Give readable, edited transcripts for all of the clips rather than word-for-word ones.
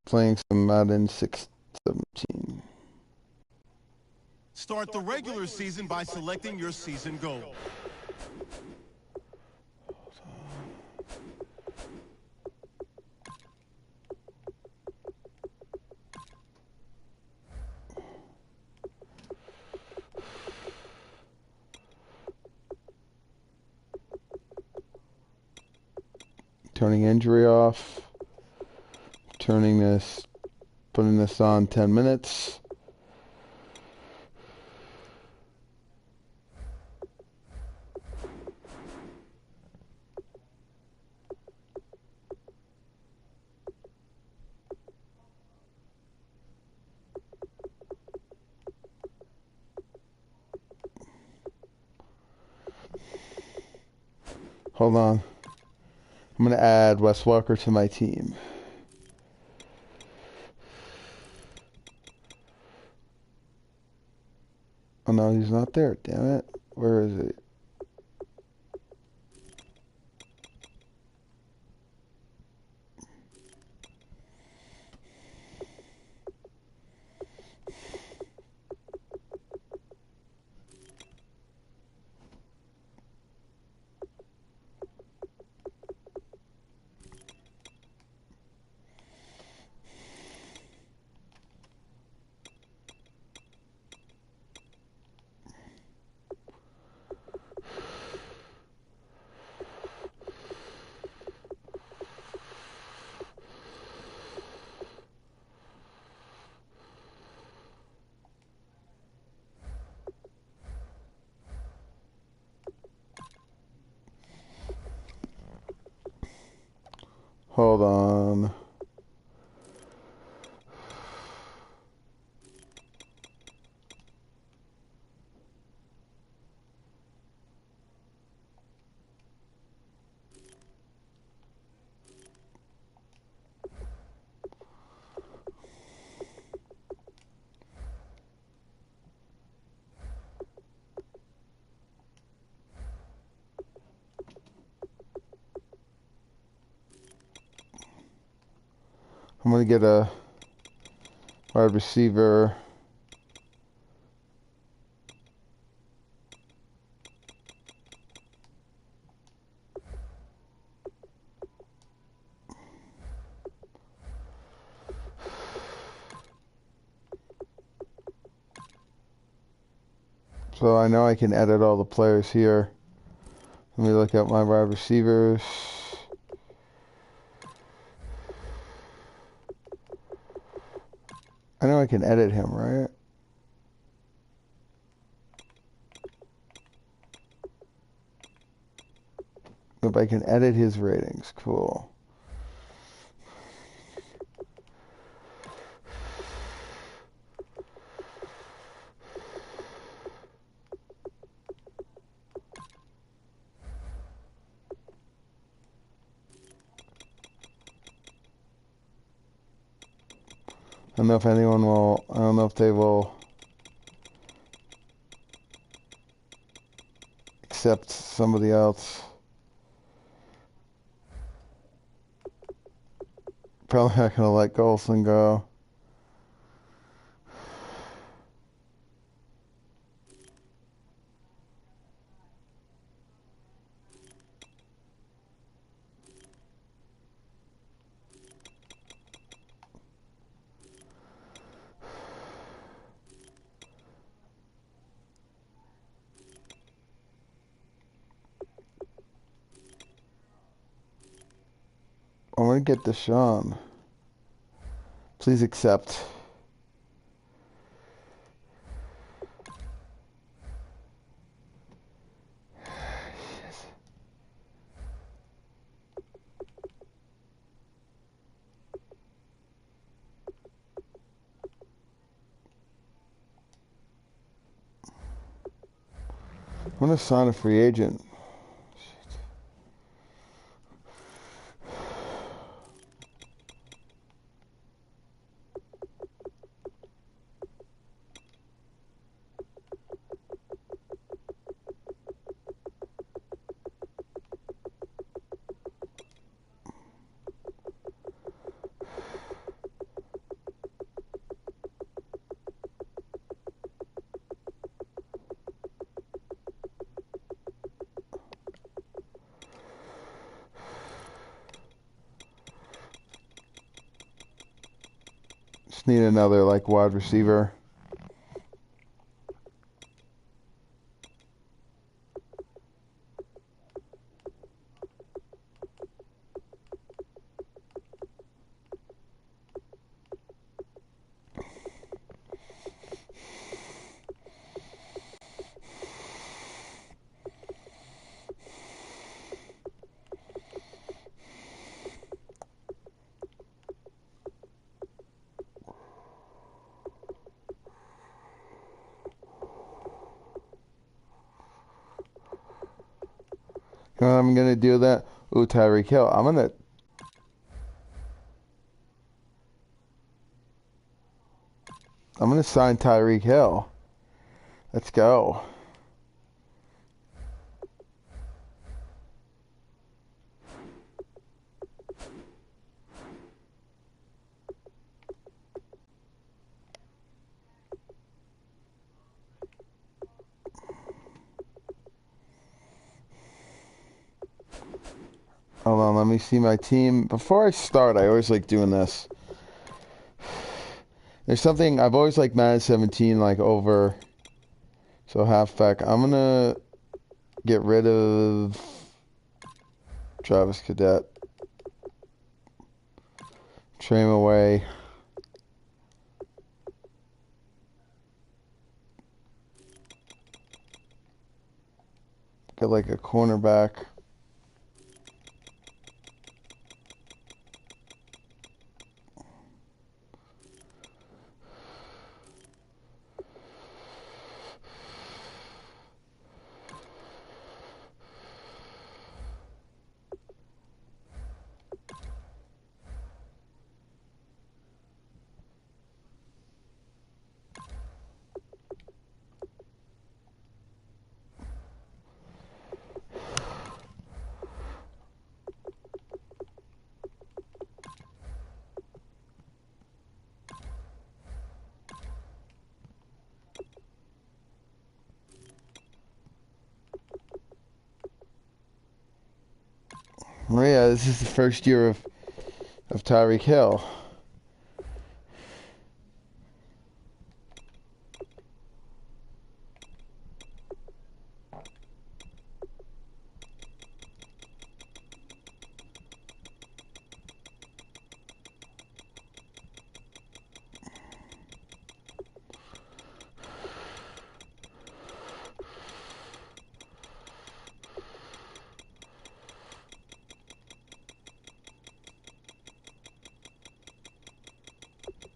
Playing some Madden 617. Start the regular season by selecting your season goal. Turning injury off. Putting this on 10 minutes. Hold on. I'm going to add Wes Walker to my team. Oh no, he's not there. Damn it. Where is he? Hold on. I'm going to get a wide receiver. So I know I can edit all the players here. Let me look at my wide receivers. I know I can edit him, right? If I can edit his ratings, cool. I don't know if anyone will, I don't know if they will accept somebody else. Probably not going to let Golson go. I want to get Deshaun. Please accept. I'm going to sign a free agent. Just need another like wide receiver. You know what I'm gonna do that? Ooh, Tyreek Hill. I'm gonna sign Tyreek Hill. Let's go. Hold on, let me see my team. Before I start, I always like doing this. There's something I've always liked Madden 17 like over. So halfback. I'm gonna get rid of Travis Cadet. Trade him away. Get like a cornerback. Oh yeah, this is the first year of Tyreek Hill.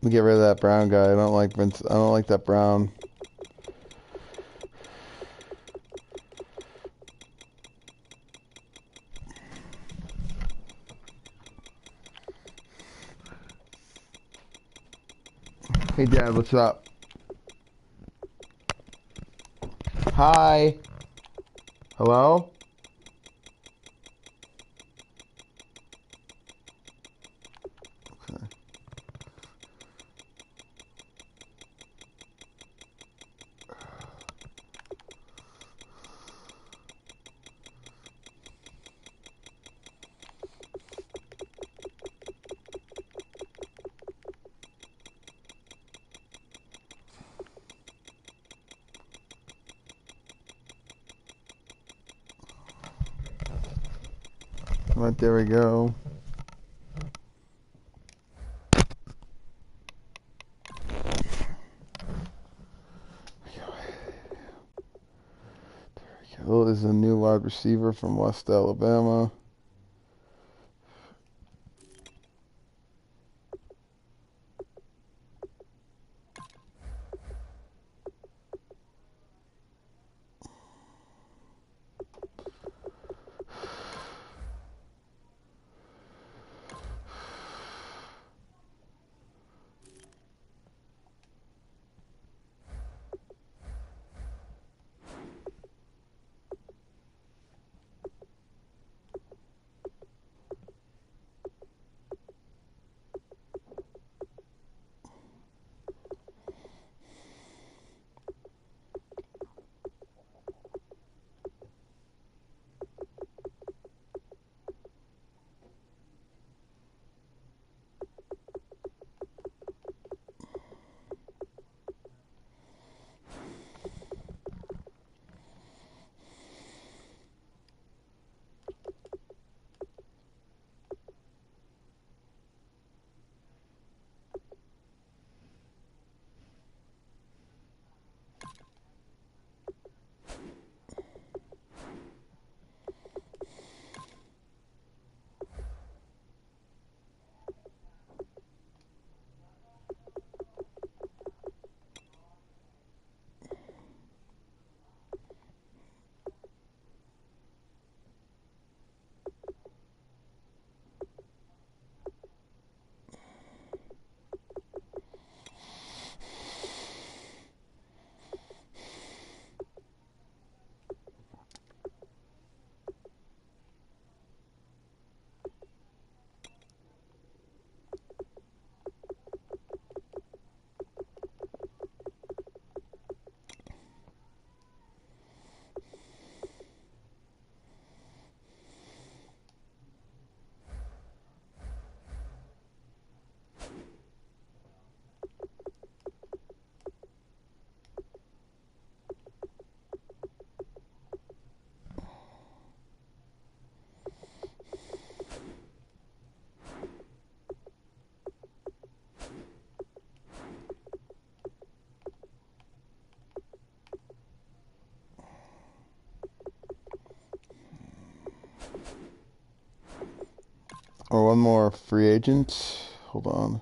Let me get rid of that Brown guy. I don't like Vince. I don't like that Brown. Hey Dad, what's up? Hi. Hello? Okay. Right, there we go. Hill is a new wide receiver from West Alabama. Or one more free agent. Hold on.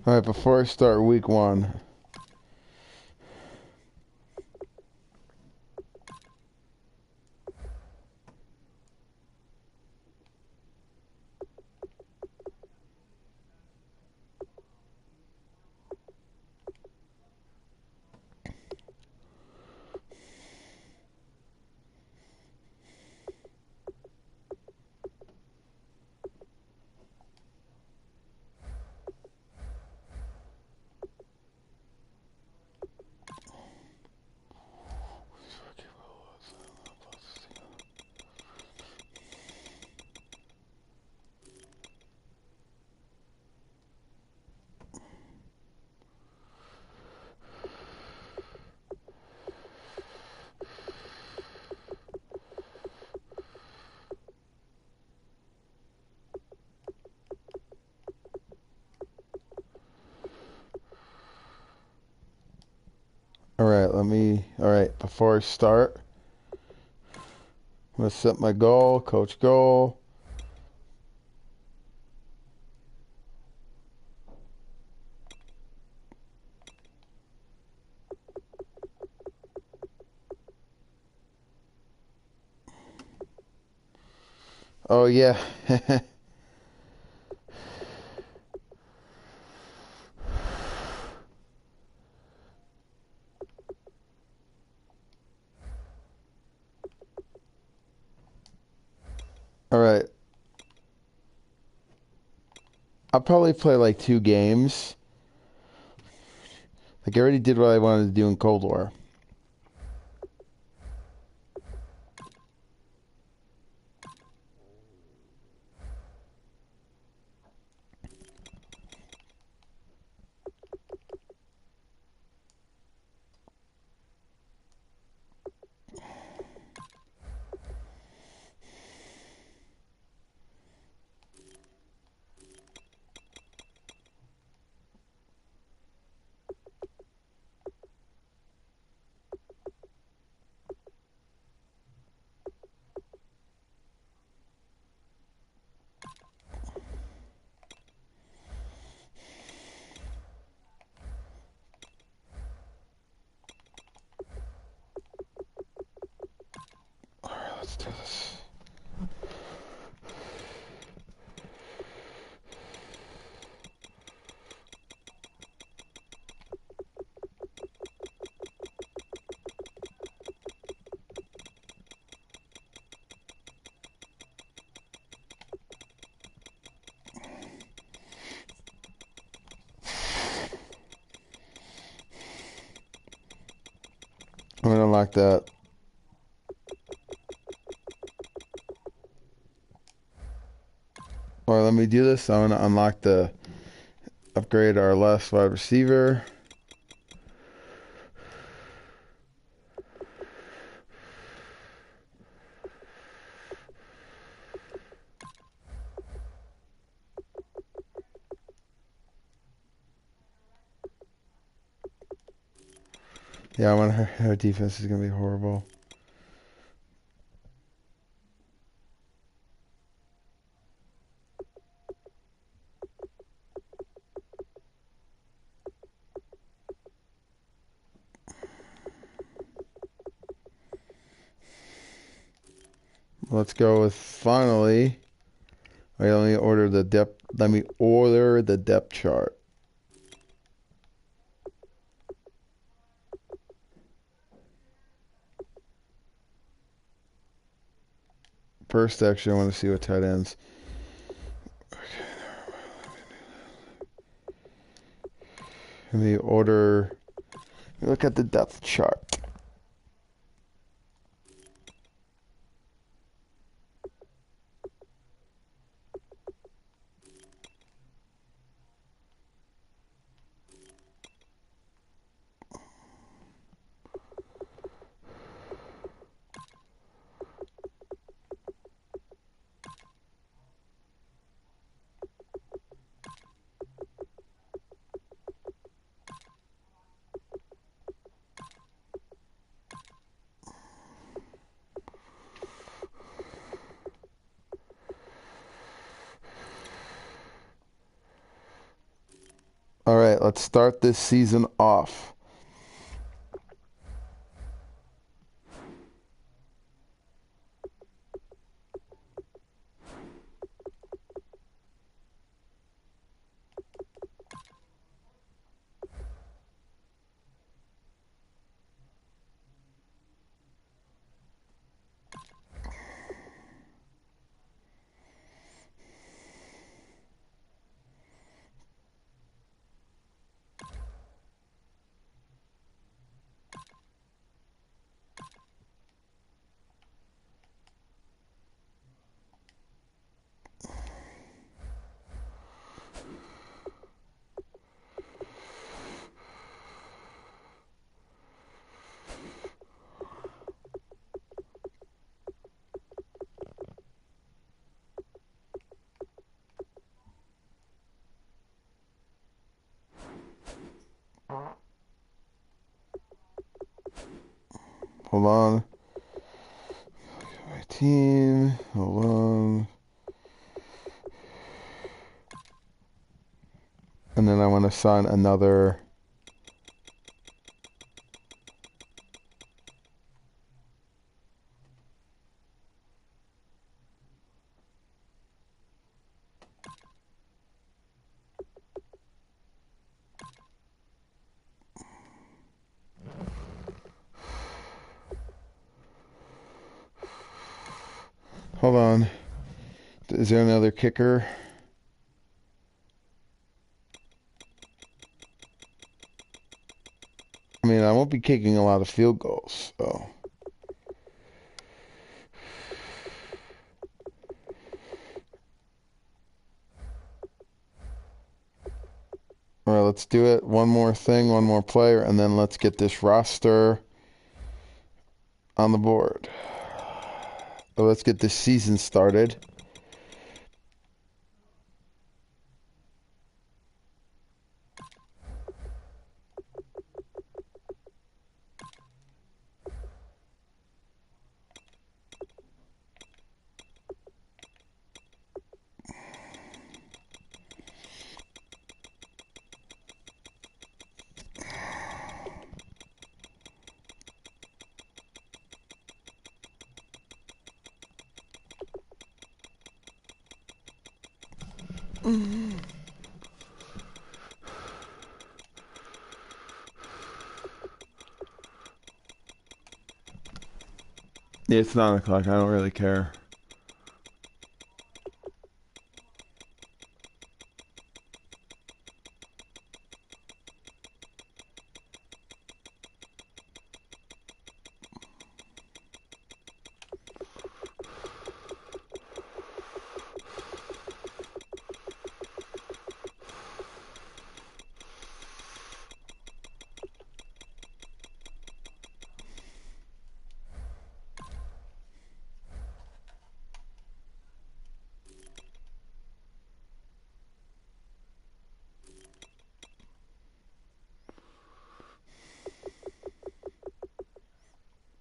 All right, before I start week 1. All right, before I start, I'm going to set my goal, coach goal. Oh, yeah. All right. I'll probably play like 2 games. Like, I already did what I wanted to do in Cold War. All right, let's do this. I'm going to unlock that. All right, let me do this. I'm going to unlock the upgrade our last wide receiver. Yeah, I want her defense is going to be horrible. Let's go with finally. Wait, let me order the depth. Let me order the depth chart. First, actually, I want to see what tight ends. Let me order. Look at the depth chart. All right, let's start this season off. Hold on. My team. Hold on. And then I want to assign another. Hold on. Is there another kicker? I mean, I won't be kicking a lot of field goals, so. All right, let's do it. One more thing, one more player, and then let's get this roster on the board. So let's get this season started. Yeah, it's 9 o'clock. I don't really care.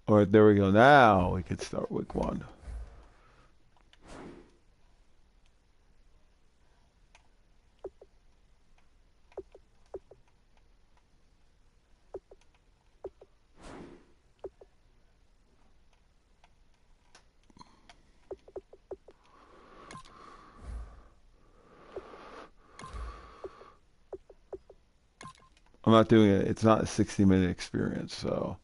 All right, there we go. Now we could start week 1. I'm not doing it. It's not a 60-minute experience, so.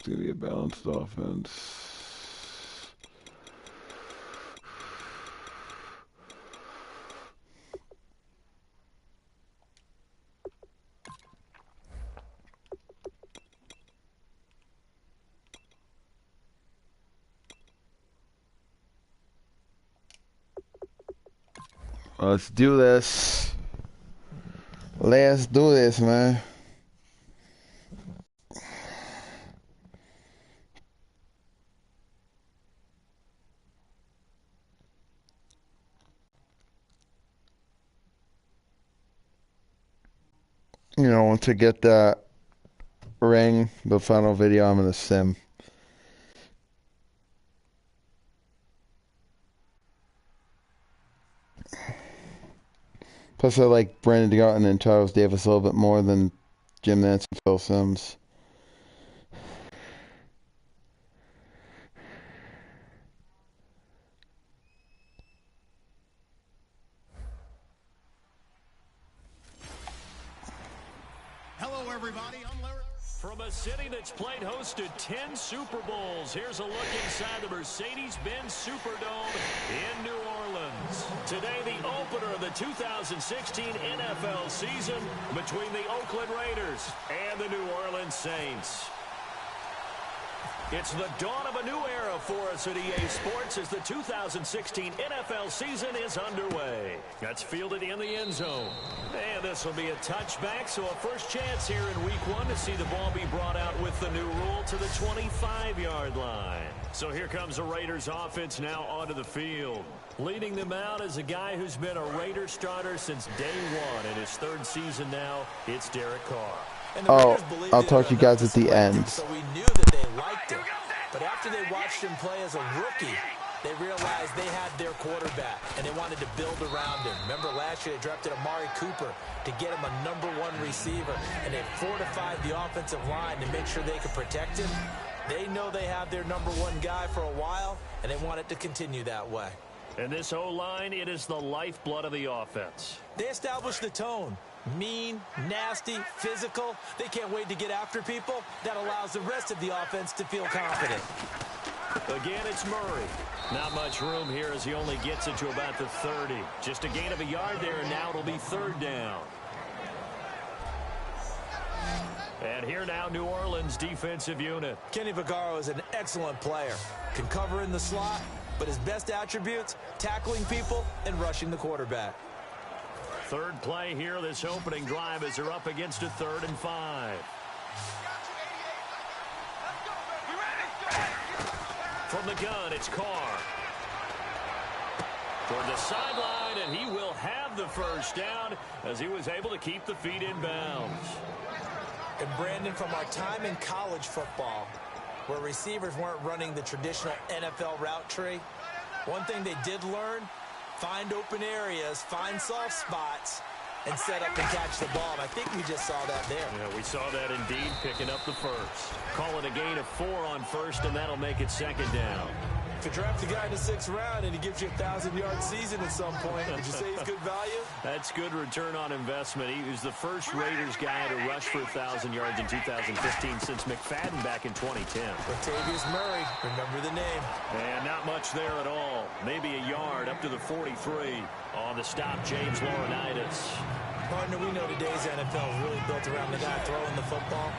It's going to be a balanced offense. Let's do this. Let's do this, man. You know, once I get that ring, the final video, I'm going to sim. Plus, I like Brandon Garten and Charles Davis a little bit more than Jim Nantz and Phil Simms. Hello, everybody. I'm Larry. From a city that's played host to 10 Super Bowls, here's a look inside the Mercedes-Benz Superdome in New Orleans. Today, the opener of the 2016 NFL season between the Oakland Raiders and the New Orleans Saints. It's the dawn of a new era for us at EA Sports as the 2016 NFL season is underway. That's fielded in the end zone. And this will be a touchback, so a first chance here in Week 1 to see the ball be brought out with the new rule to the 25-yard line. So here comes the Raiders offense now onto the field. Leading them out is a guy who's been a Raider starter since day one. In his third season now, it's Derek Carr. Oh, I'll talk to you guys at the end. So we knew that they liked him. But after they watched him play as a rookie, they realized they had their quarterback, and they wanted to build around him. Remember last year they drafted Amari Cooper to get him a #1 receiver, and they fortified the offensive line to make sure they could protect him. They know they have their #1 guy for a while, and they want it to continue that way. And this O-line, it is the lifeblood of the offense. They established the tone. Mean, nasty, physical. They can't wait to get after people. That allows the rest of the offense to feel confident. Again, it's Murray. Not much room here as he only gets it to about the 30. Just a gain of a yard there, and now it'll be third down. And here now, New Orleans defensive unit. Kenny Vaccaro is an excellent player. Can cover in the slot, but his best attributes, tackling people and rushing the quarterback. Third play here, this opening drive as they're up against a 3rd and 5. From the gun, it's Carr. Toward the sideline, and he will have the first down as he was able to keep the feet in bounds. And Brandon, from our time in college football, where receivers weren't running the traditional NFL route tree, one thing they did learn: find open areas, find soft spots, and set up and catch the ball. And I think we just saw that there. Yeah, we saw that indeed, picking up the first. Call it a gain of 4 on first, and that'll make it 2nd down. If you draft a guy in the 6th round and he gives you a 1,000-yard season at some point, would you say he's good value? That's good return on investment. He was the first Raiders guy to rush for 1,000 yards in 2015 since McFadden back in 2010. Latavius Murray, remember the name. And not much there at all. Maybe a yard up to the 43. On the stop, James Laurinaitis. Partner, we know today's NFL is really built around the guy throwing the football.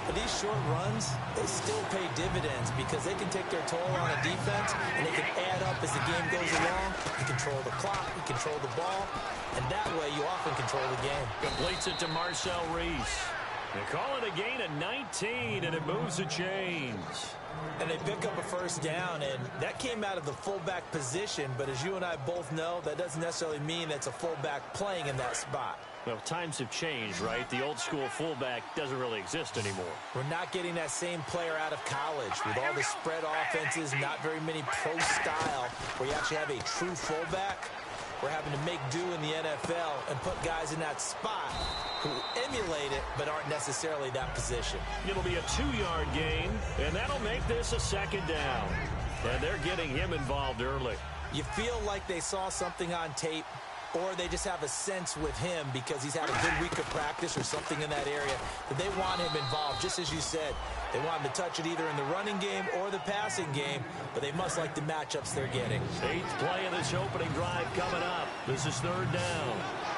But these short runs, they still pay dividends because they can take their toll on a defense, and they can add up as the game goes along. You control the clock, you control the ball, and that way you often control the game. Completes it to Marcel Reese. They call it a gain of 19, and it moves the chains. And they pick up a first down, and that came out of the fullback position. But as you and I both know, that doesn't necessarily mean it's a fullback playing in that spot. Well, times have changed, right? The old school fullback doesn't really exist anymore. We're not getting that same player out of college. With all the spread offenses, not very many pro style, where you actually have a true fullback. We're having to make do in the NFL and put guys in that spot who emulate it but aren't necessarily that position. It'll be a 2-yard gain, and that'll make this a 2nd down. And they're getting him involved early. You feel like they saw something on tape, or they just have a sense with him because he's had a good week of practice or something in that area that they want him involved. Just as you said, they want him to touch it either in the running game or the passing game, but they must like the matchups they're getting. 8th play of this opening drive coming up. This is 3rd down.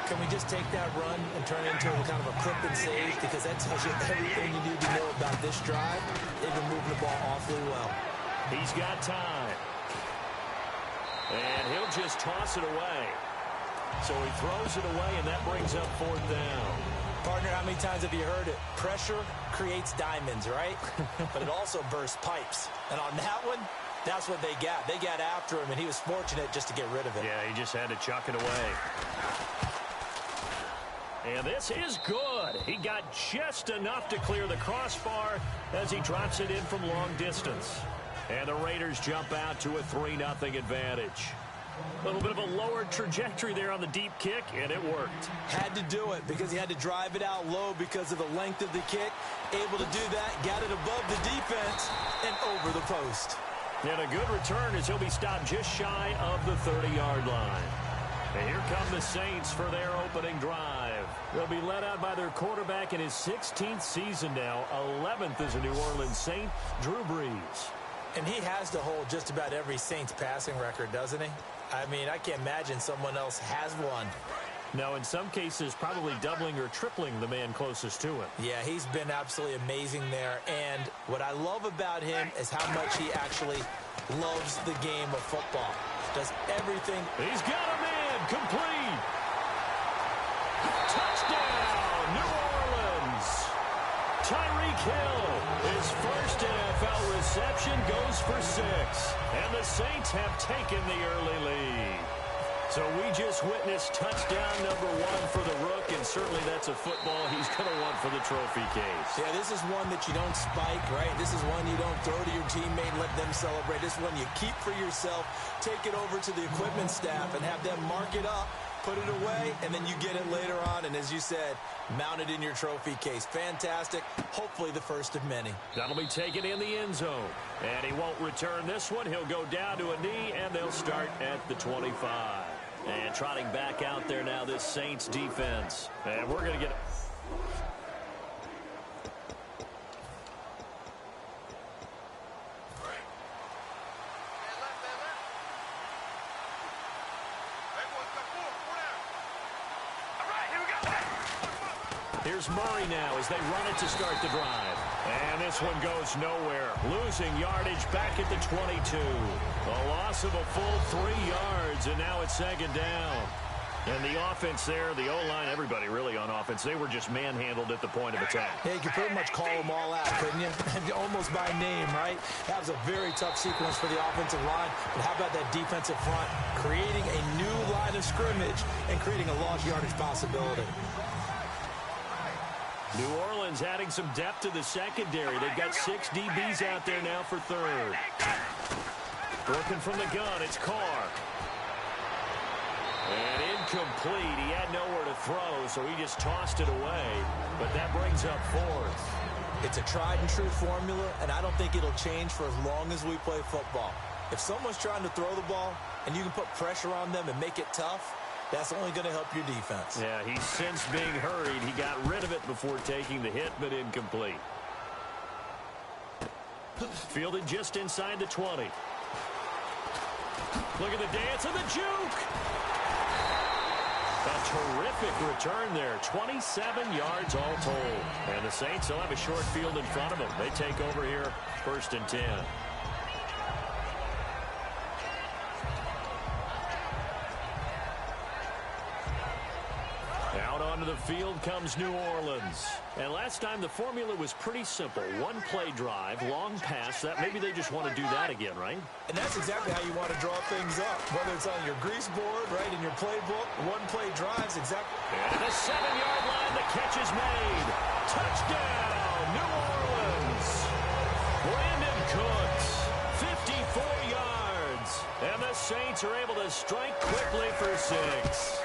Can we just take that run and turn it into a kind of a clip and save? Because that tells you everything you need to know about this drive. They've been moving the ball awfully well. He's got time. And he'll just toss it away. So he throws it away, and that brings up 4th down. Partner, how many times have you heard it? Pressure creates diamonds, right? But it also bursts pipes. And on that one, that's what they got. They got after him, and he was fortunate just to get rid of it. Yeah, he just had to chuck it away. And this is good. He got just enough to clear the crossbar as he drops it in from long distance. And the Raiders jump out to a 3-0 advantage. A little bit of a lower trajectory there on the deep kick, and it worked. Had to do it because he had to drive it out low because of the length of the kick. Able to do that, got it above the defense and over the post. And a good return as he'll be stopped just shy of the 30-yard line. And here come the Saints for their opening drive. They'll be led out by their quarterback in his 16th season now, 11th as a New Orleans Saint, Drew Brees. And he has to hold just about every Saints passing record, doesn't he? I mean, I can't imagine someone else has one. No, in some cases, probably doubling or tripling the man closest to him. Yeah, he's been absolutely amazing there. And what I love about him is how much he actually loves the game of football. Does everything. He's got a man complete. Touchdown, New Orleans. Tyreek Hill, his first NFL reception, goes for 6. And the Saints have taken the early lead. So we just witnessed touchdown number 1 for the Rook, and certainly that's a football he's going to want for the trophy case. Yeah, this is one that you don't spike, right? This is one you don't throw to your teammate and let them celebrate. This is one you keep for yourself, take it over to the equipment staff and have them mark it up, put it away, and then you get it later on. And as you said, mount it in your trophy case. Fantastic. Hopefully the first of many. That'll be taken in the end zone. And he won't return this one. He'll go down to a knee, and they'll start at the 25. And trotting back out there now, this Saints defense. And we're going to get... Here's Murray now as they run it to start the drive. And this one goes nowhere. Losing yardage back at the 22. A loss of a full 3 yards, and now it's 2nd down. And the offense there, the O-line, everybody really on offense, they were just manhandled at the point of attack. Yeah, you could pretty much call them all out, couldn't you? Almost by name, right? That was a very tough sequence for the offensive line. But how about that defensive front? Creating a new line of scrimmage and creating a lost yardage possibility. New Orleans adding some depth to the secondary. They've got 6 DBs out there now for 3rd. Working from the gun, it's Carr. And incomplete. He had nowhere to throw, so he just tossed it away. But that brings up 4th. It's a tried and true formula, and I don't think it'll change for as long as we play football. If someone's trying to throw the ball and you can put pressure on them and make it tough, that's only going to help your defense. Yeah, he's since being hurried. He got rid of it before taking the hit, but incomplete. Fielded just inside the 20. Look at the dance and the juke. A terrific return there. 27 yards all told. And the Saints will have a short field in front of them. They take over here, 1st and 10. Out onto the field comes New Orleans. And last time the formula was pretty simple. 1 play drive, long pass. That maybe they just want to do that again, right? And that's exactly how you want to draw things up. Whether it's on your grease board, right, in your playbook, 1 play drives, exactly. And the 7-yard line, the catch is made. Touchdown, New Orleans. Brandon Cooks, 54 yards. And the Saints are able to strike quickly for 6.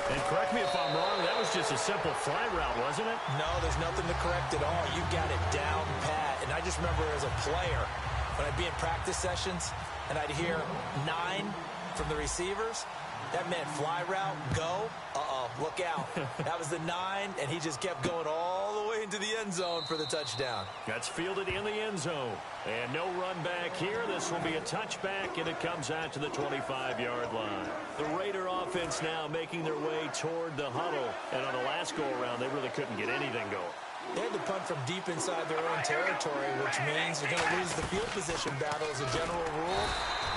And correct me if I'm wrong, that was just a simple fly route, wasn't it? No, there's nothing to correct at all. You got it down pat. And I just remember as a player, when I'd be in practice sessions and I'd hear 9 from the receivers, That meant fly route, go. Uh-oh, look out. That was the 9, and he just kept going all the way into the end zone for the touchdown. That's fielded in the end zone. And no run back here. This will be a touchback, and it comes out to the 25-yard line. The Raider offense now making their way toward the huddle. And on the last go-around, they really couldn't get anything going. They had to punt from deep inside their own territory, which means you're going to lose the field position battle as a general rule.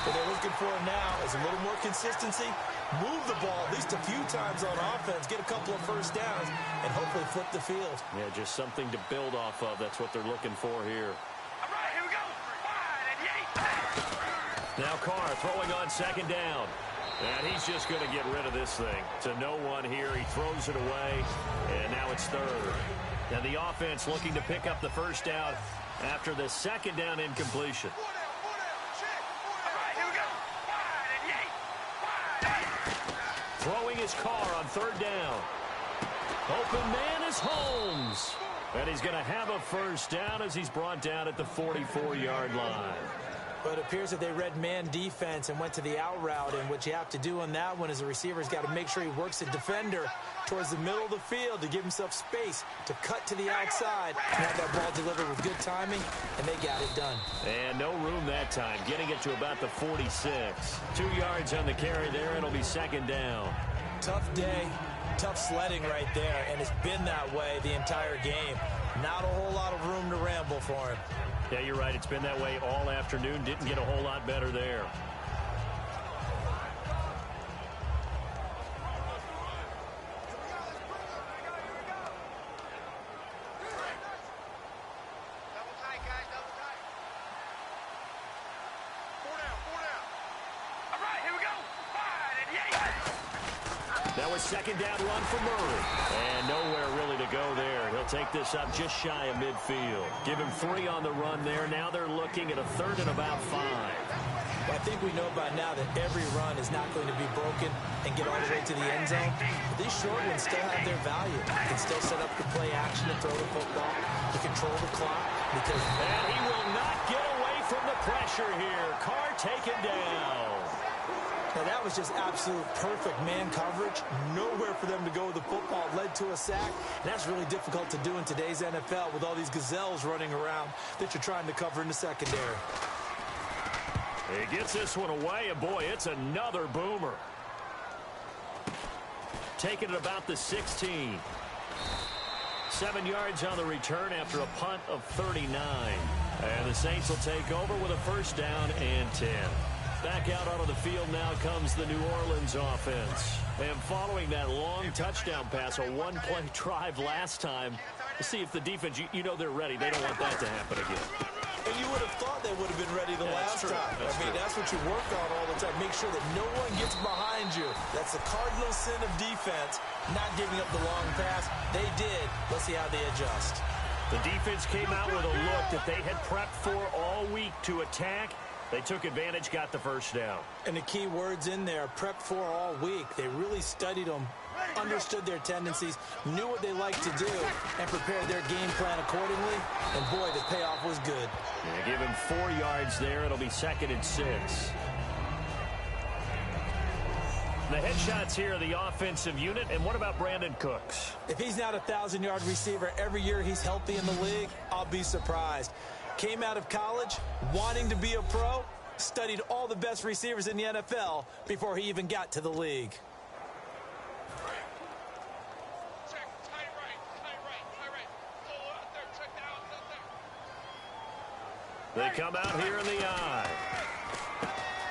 What they're looking for now is a little more consistency, move the ball at least a few times on offense, get a couple of first downs, and hopefully flip the field. Yeah, just something to build off of. That's what they're looking for here. All right, here we go. Wide and yay. Now Carr throwing on second down. And he's just going to get rid of this thing. To no one here. He throws it away, and now it's third. And the offense looking to pick up the first down after the second down incompletion. Throwing his Carr on third down. Open man is Holmes. And he's going to have a first down as he's brought down at the 44-yard line. But it appears that they read man defense and went to the out route. And what you have to do on that one is the receiver's got to make sure he works the defender towards the middle of the field to give himself space to cut to the outside and have that ball delivered with good timing, and they got it done. And no room that time, getting it to about the 46. 2 yards on the carry there. It'll be second down. Tough day, tough sledding right there, and it's been that way the entire game. Not a whole lot of room to ramble for him. Yeah, you're right. It's been that way all afternoon. Didn't get a whole lot better there. That was second down run for Murray. And nowhere really to go there. He'll take this up just shy of midfield. Give him 3 on the run there. Now they're looking at a third and about 5. Well, I think we know by now that every run is not going to be broken and get all the way to the end zone. But these short ones still have their value. You can still set up the play action to throw the football, to control the clock. And he will not get away from the pressure here. Carr taken down. Now, that was just absolute perfect man coverage. Nowhere for them to go with the football. Led to a sack. And that's really difficult to do in today's NFL with all these gazelles running around that you're trying to cover in the secondary. He gets this one away, and boy, it's another boomer. Taking it about the 16. 7 yards on the return after a punt of 39. And the Saints will take over with a first down and 10. Back out onto the field now comes the New Orleans offense. And following that long touchdown pass, a one-play drive last time, to see if the defense, you know they're ready. They don't want that to happen again. And you would have thought they would have been ready the last time. That's what you work on all the time. Make sure that no one gets behind you. That's the cardinal sin of defense, not giving up the long pass. They did. Let's see how they adjust. The defense came out with a look that they had prepped for all week to attack. They took advantage, got the first down. And the key words in there, prepped for all week. They really studied them, understood their tendencies, knew what they liked to do, and prepared their game plan accordingly. And boy, the payoff was good. Yeah, give him 4 yards there. It'll be second and 6. The headshots here are the offensive unit. And what about Brandon Cooks? If he's not a 1,000-yard receiver every year he's healthy in the league, I'll be surprised. Came out of college wanting to be a pro, studied all the best receivers in the NFL before he even got to the league. They come out here in the eye.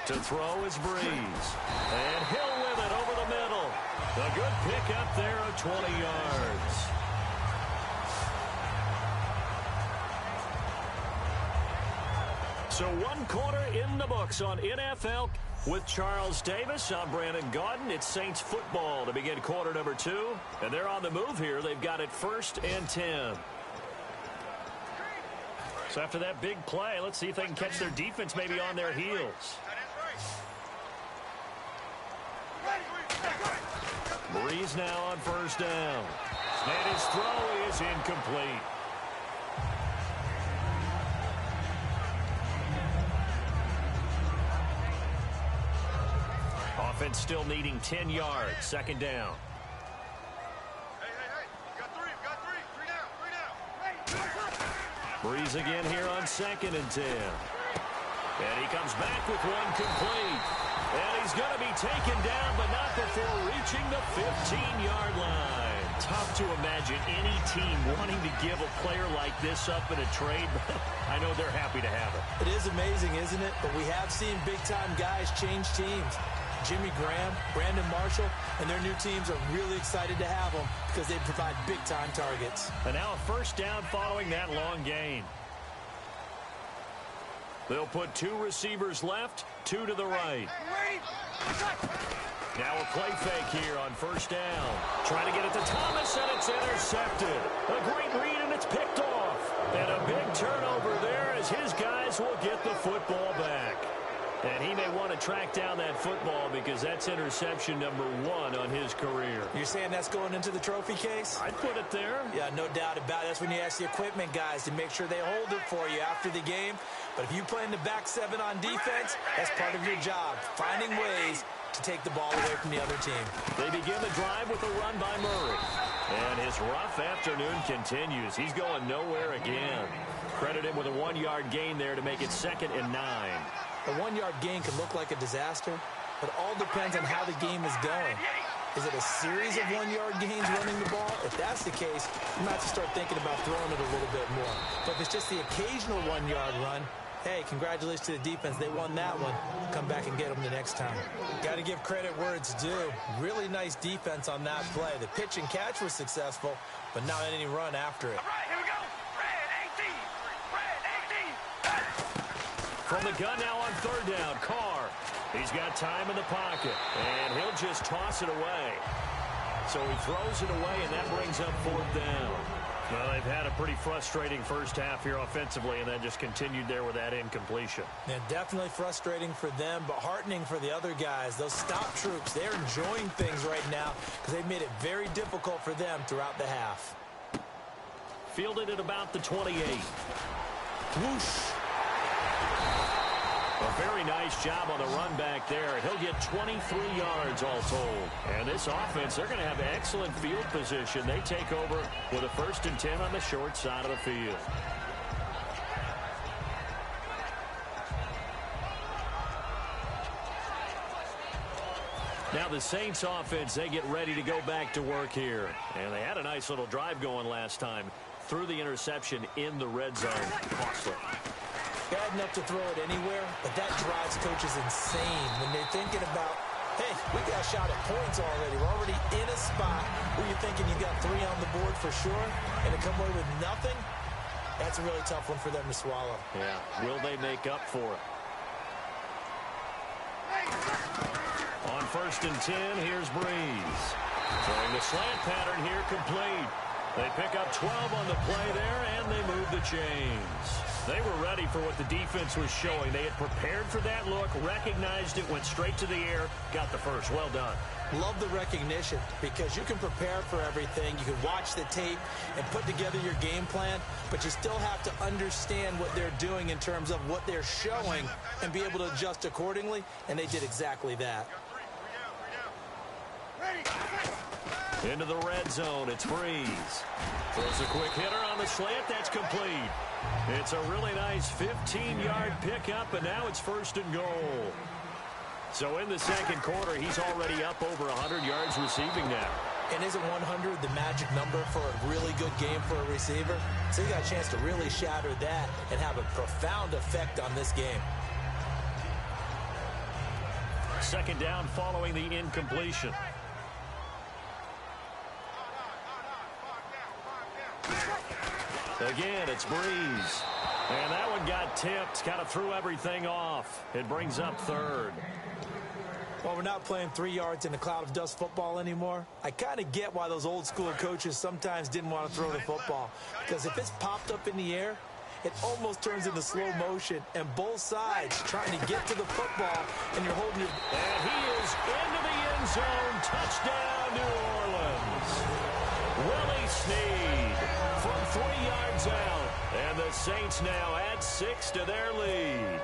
To throw is Breeze. And Hill with it over the middle. A good pick up there of 20 yards. So 1 quarter in the books on NFL with Charles Davis. I'm Brandon Gaudin. It's Saints football to begin quarter number 2. And they're on the move here. They've got it 1st and 10. So after that big play, let's see if they can catch their defense maybe on their heels. Breeze now on first down. And his throw is incomplete. Offense still needing 10 yards. Second down. Hey. You got three. Three down. Breeze again here on 2nd and 10. And he comes back with one complete. And he's going to be taken down, but not before reaching the 15-yard line. Tough to imagine any team wanting to give a player like this up in a trade, but I know they're happy to have it. It is amazing, isn't it? But we have seen big-time guys change teams. Jimmy Graham, Brandon Marshall, and their new teams are really excited to have them because they provide big-time targets. And now a first down following that long gain. They'll put 2 receivers left, 2 to the right. Now a play fake here on first down. Trying to get it to Thomas, and it's intercepted. A great read, and it's picked off. And a big turnover there as his guys will get the football back. And he may want to track down that football because that's interception number 1 on his career. You're saying that's going into the trophy case? I'd put it there. Yeah, no doubt about it. That's when you ask the equipment guys to make sure they hold it for you after the game. But if you play in the back 7 on defense, that's part of your job, finding ways to take the ball away from the other team. They begin the drive with a run by Murray. And his rough afternoon continues. He's going nowhere again. Credit him with a 1-yard gain there to make it 2nd and 9. A 1-yard gain can look like a disaster, but it all depends on how the game is going. Is it a series of 1-yard gains running the ball? If that's the case, you might have to start thinking about throwing it a little bit more. But if it's just the occasional 1-yard run, hey, congratulations to the defense. They won that one. Come back and get them the next time. Got to give credit where it's due. Really nice defense on that play. The pitch and catch was successful, but not any run after it. All right, here we go. Red 18. From the gun now on 3rd down, Carr. He's got time in the pocket, and he'll just toss it away. So he throws it away, and that brings up 4th down. Well, they've had a pretty frustrating first half here offensively, and then just continued there with that incompletion. Yeah, definitely frustrating for them, but heartening for the other guys. Those stop troops, they're enjoying things right now because they've made it very difficult for them throughout the half. Fielded at about the 28. Whoosh. A very nice job on the run back there. He'll get 23 yards all told. And this offense, they're going to have excellent field position. They take over with a 1st and 10 on the short side of the field. Now the Saints offense, they get ready to go back to work here. And they had a nice little drive going last time. Threw the interception in the red zone. Costly. Bad enough to throw it anywhere, but that drives coaches insane when they're thinking about, hey, we got a shot at points already. We're already in a spot where you're thinking you've got 3 on the board for sure, and to come away with nothing, that's a really tough one for them to swallow. Yeah, will they make up for it? On 1st and 10, here's Breeze. Throwing the slant pattern here complete. They pick up 12 on the play there, and they move the chains. They were ready for what the defense was showing. They had prepared for that look, recognized it, went straight to the air, got the first. Well done. Love the recognition because you can prepare for everything. You can watch the tape and put together your game plan, but you still have to understand what they're doing in terms of what they're showing and be able to adjust accordingly, and they did exactly that. Into the red zone, it's Breeze. Throws a quick hitter on the slant, that's complete. It's a really nice 15-yard pickup, and now it's 1st and goal. So in the second quarter, he's already up over 100 yards receiving now. And isn't 100 the magic number for a really good game for a receiver? So he got a chance to really shatter that and have a profound effect on this game. 2nd down following the incompletion. Again, it's Breeze. And that one got tipped, kind of threw everything off. It brings up 3rd. Well, we're not playing 3 yards in a cloud of dust football anymore. I kind of get why those old school coaches sometimes didn't want to throw the football. Because if it's popped up in the air, it almost turns into slow motion. And both sides trying to get to the football, and you're holding your... And he is into the end zone. Touchdown, New Orleans. Willie Snead from 3 yards out. And the Saints now add 6 to their lead.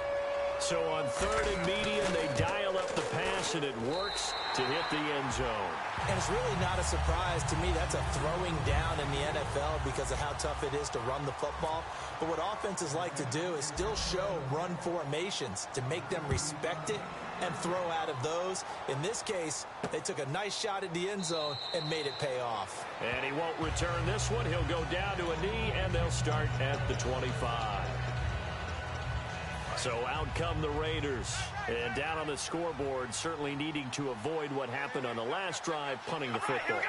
So on 3rd and medium, they dial up the pass, and it works to hit the end zone. And it's really not a surprise to me. That's a throwing down in the NFL because of how tough it is to run the football. But what offenses like to do is still show run formations to make them respect it and throw out of those. In this case, they took a nice shot at the end zone and made it pay off. And he won't return this one. He'll go down to a knee, and they'll start at the 25. So out come the Raiders. And down on the scoreboard, certainly needing to avoid what happened on the last drive, punting the football.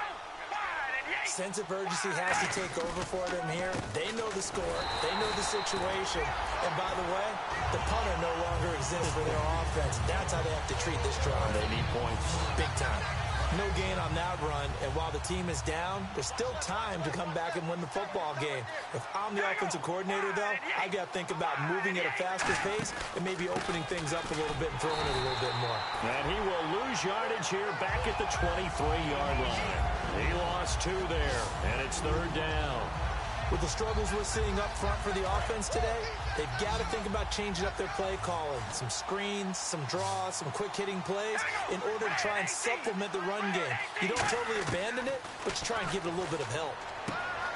Sense of urgency has to take over for them here. They know the score. They know the situation. And by the way, the punter no longer exists for their offense. That's how they have to treat this drive. They need points. Big time. No gain on that run, and while the team is down, there's still time to come back and win the football game. If I'm the offensive coordinator, though, I've got to think about moving at a faster pace and maybe opening things up a little bit and throwing it a little bit more. And he will lose yardage here back at the 23-yard line. He lost 2 there, and it's 3rd down. With the struggles we're seeing up front for the offense today, they've got to think about changing up their play calling. Some screens, some draws, some quick-hitting plays in order to try and supplement the run game. You don't totally abandon it, but you try and give it a little bit of help.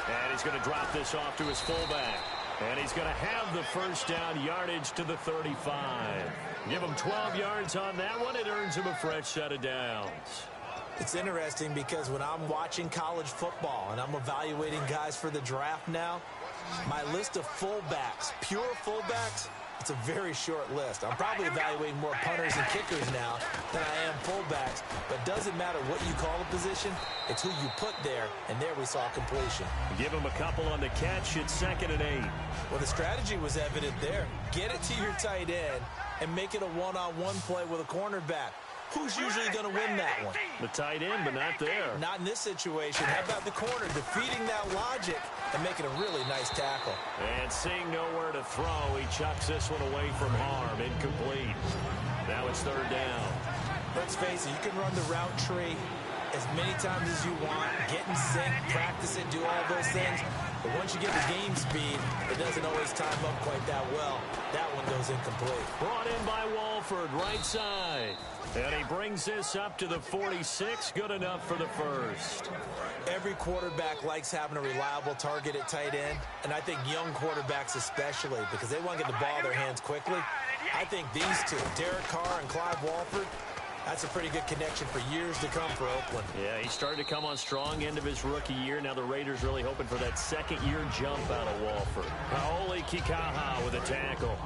And he's going to drop this off to his fullback. And he's going to have the first down yardage to the 35. Give him 12 yards on that one. It earns him a fresh set of downs. It's interesting because when I'm watching college football and I'm evaluating guys for the draft now, my list of fullbacks, pure fullbacks, it's a very short list. I'm probably evaluating more punters and kickers now than I am fullbacks, but it doesn't matter what you call a position, it's who you put there, and there we saw completion. Give him a couple on the catch. It's 2nd and 8. Well, the strategy was evident there. Get it to your tight end and make it a one-on-one play with a cornerback. Who's usually going to win that one? The tight end, but not there. Not in this situation. How about the corner defeating that logic and making a really nice tackle? And seeing nowhere to throw, he chucks this one away from harm. Incomplete. Now it's 3rd down. Let's face it, you can run the route tree as many times as you want, get in sync, practice it, do all those things. But once you get the game speed, it doesn't always time up quite that well. That one goes incomplete. Brought in by Walford, right side. And he brings this up to the 46. Good enough for the first. Every quarterback likes having a reliable target at tight end, and I think young quarterbacks especially, because they want to get the ball in their hands quickly. I think these two, Derek Carr and Clive Walford, that's a pretty good connection for years to come for Oakland. Yeah, he started to come on strong end of his rookie year. Now the Raiders really hoping for that second-year jump out of Walford. Paoli Kikaha with a tackle.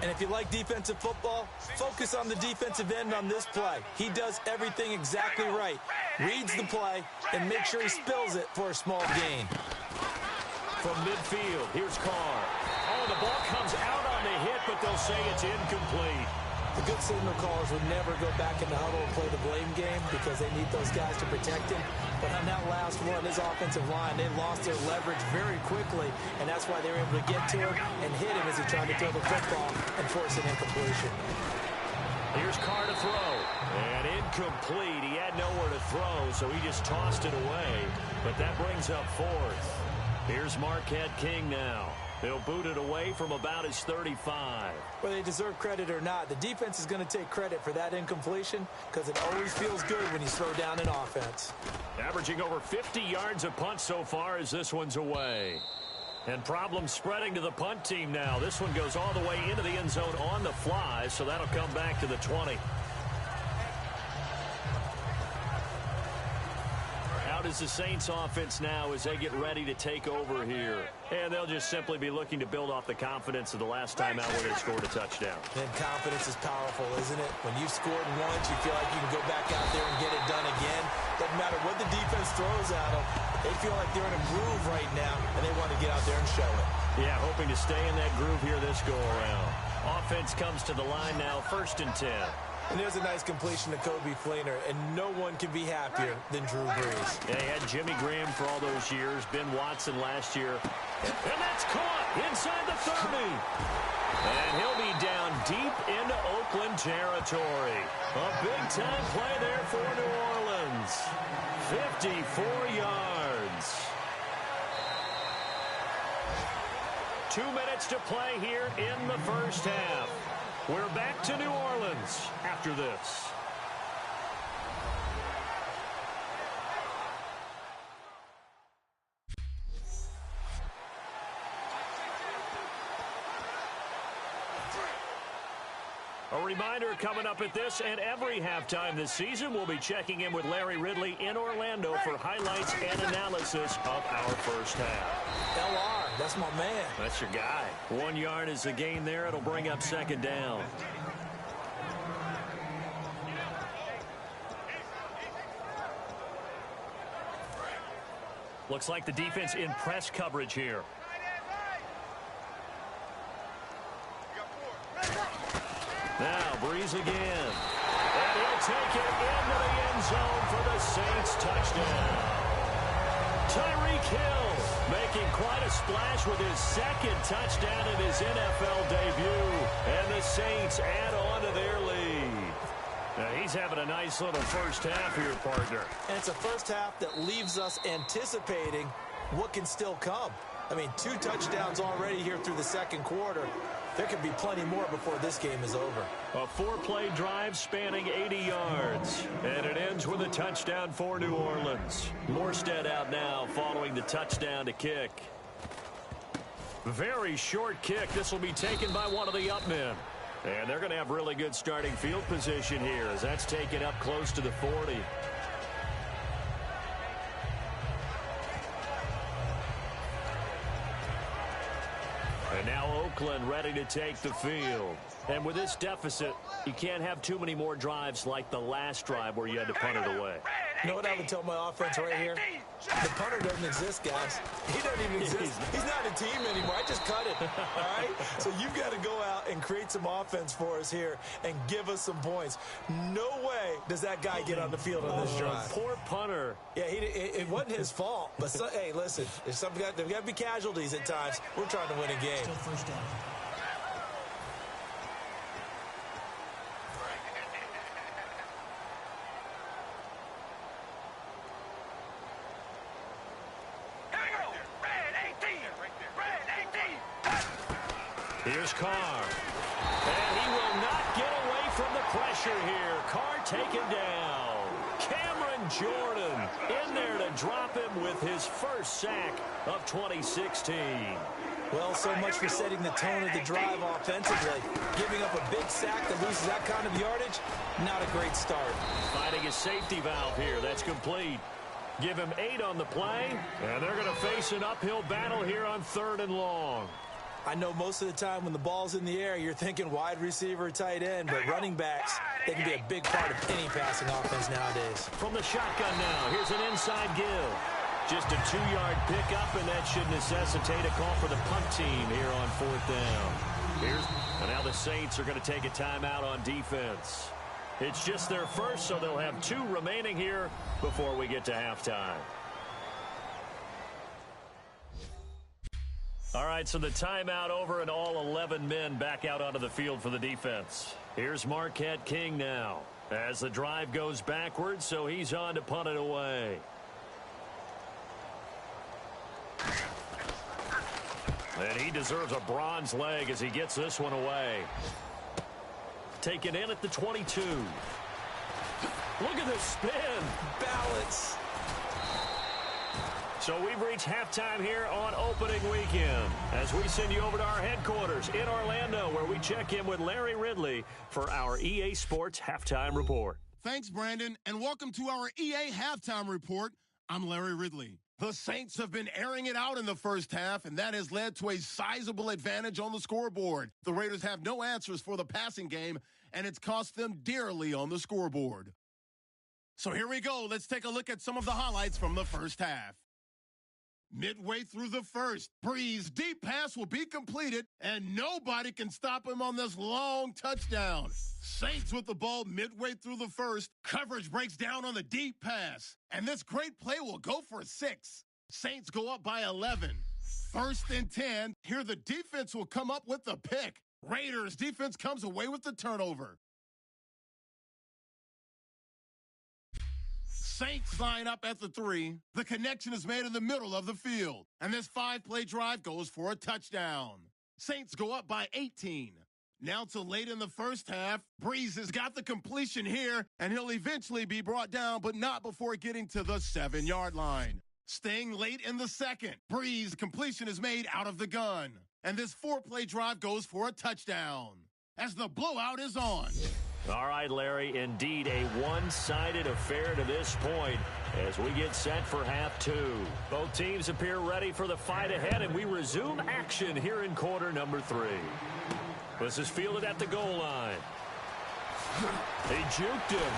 And if you like defensive football, focus on the defensive end on this play. He does everything exactly right. Reads the play and makes sure he spills it for a small gain. From midfield, here's Carr. Oh, the ball comes out on the hit, but they'll say it's incomplete. The good signal callers would never go back in the huddle and play the blame game because they need those guys to protect him. But on that last one, his offensive line, they lost their leverage very quickly, and that's why they were able to get to him and hit him as he tried to throw the football and force an incompletion. Here's Carr to throw. And incomplete. He had nowhere to throw, so he just tossed it away. But that brings up 4th. Here's Marquette King now. They'll boot it away from about his 35. Whether they deserve credit or not, the defense is going to take credit for that incompletion because it always feels good when you slow down an offense. Averaging over 50 yards a punt so far as this one's away. And problems spreading to the punt team now. This one goes all the way into the end zone on the fly, so that'll come back to the 20. Out is the Saints offense now as they get ready to take over here. And they'll just simply be looking to build off the confidence of the last time out where they scored a touchdown. And confidence is powerful, isn't it? When you've scored once, you feel like you can go back out there and get it done again. Doesn't matter what the defense throws at them. They feel like they're in a groove right now, and they want to get out there and show it. Yeah, hoping to stay in that groove here this go-around. Offense comes to the line now, 1st and 10. And there's a nice completion to Kobe Fleener, and no one can be happier than Drew Brees. Yeah, he had Jimmy Graham for all those years, Ben Watson last year. And that's caught inside the 30. And he'll be down deep into Oakland territory. A big-time play there for New Orleans. 54 yards. 2 minutes to play here in the first half. We're back to New Orleans after this. A reminder coming up at this and every halftime this season, we'll be checking in with Larry Ridley in Orlando for highlights and analysis of our first half. LR, that's my man. That's your guy. 1 yard is the gain there. It'll bring up second down. Looks like the defense in press coverage here. Now, Breeze again. And he'll take it into the end zone for the Saints touchdown. Tyreek Hill making quite a splash with his second touchdown in his NFL debut. And the Saints add on to their lead. Now, he's having a nice little first half here, partner. And it's a first half that leaves us anticipating what can still come. I mean, 2 touchdowns already here through the second quarter. There could be plenty more before this game is over. A 4-play drive spanning 80 yards. And it ends with a touchdown for New Orleans. Morstead out now following the touchdown to kick. Very short kick. This will be taken by one of the up men. And they're going to have really good starting field position here as that's taken up close to the 40. And now Oakland ready to take the field. And with this deficit, you can't have too many more drives like the last drive where you had to punt it away. You know what I would tell my offense right here? The punter doesn't exist, guys. He doesn't even exist. He's not a team anymore. I just cut it, all right? So you've got to go out and create some offense for us here and give us some points. No way does that guy get on the field on this drive. Poor punter. Yeah, it wasn't his fault. But, hey, listen, there's got to be casualties at times. We're trying to win a game. Still first down. Here's Carr. And he will not get away from the pressure here. Carr taken down. Cameron Jordan in there to drop him with his first sack of 2016. Well, so much for setting the tone of the drive offensively. Giving up a big sack that loses that kind of yardage, not a great start. Finding a safety valve here. That's complete. Give him 8 on the play, and they're going to face an uphill battle here on 3rd and long. I know most of the time when the ball's in the air, you're thinking wide receiver, tight end, but running backs, they can be a big part of any passing offense nowadays. From the shotgun now, here's an inside give. Just a 2-yard pickup, and that should necessitate a call for the punt team here on 4th down. And now the Saints are going to take a timeout on defense. It's just their first, so they'll have 2 remaining here before we get to halftime. All right, so the timeout over and all 11 men back out onto the field for the defense. Here's Marquette King now as the drive goes backwards, so he's on to punt it away. And he deserves a bronze leg as he gets this one away. Taken in at the 22. Look at this spin. Balance. So we've reached halftime here on opening weekend as we send you over to our headquarters in Orlando where we check in with Larry Ridley for our EA Sports Halftime Report. Thanks, Brandon, and welcome to our EA Halftime Report. I'm Larry Ridley. The Saints have been airing it out in the first half, and that has led to a sizable advantage on the scoreboard. The Raiders have no answers for the passing game, and it's cost them dearly on the scoreboard. So here we go. Let's take a look at some of the highlights from the first half. Midway through the first, Breeze' deep pass will be completed, and nobody can stop him on this long touchdown. Saints with the ball midway through the first. Coverage breaks down on the deep pass, and this great play will go for 6. Saints go up by 11. 1st and 10. Here the defense will come up with the pick. Raiders defense comes away with the turnover. Saints line up at the 3. The connection is made in the middle of the field. And this 5-play drive goes for a touchdown. Saints go up by 18. Now to late in the first half, Breeze has got the completion here, and he'll eventually be brought down, but not before getting to the 7-yard line. Staying late in the second, Breeze completion is made out of the gun, and this 4-play drive goes for a touchdown as the blowout is on. All right, Larry, indeed a one-sided affair to this point as we get set for half two. Both teams appear ready for the fight ahead, and we resume action here in quarter number 3. This is fielded at the goal line. He juked him.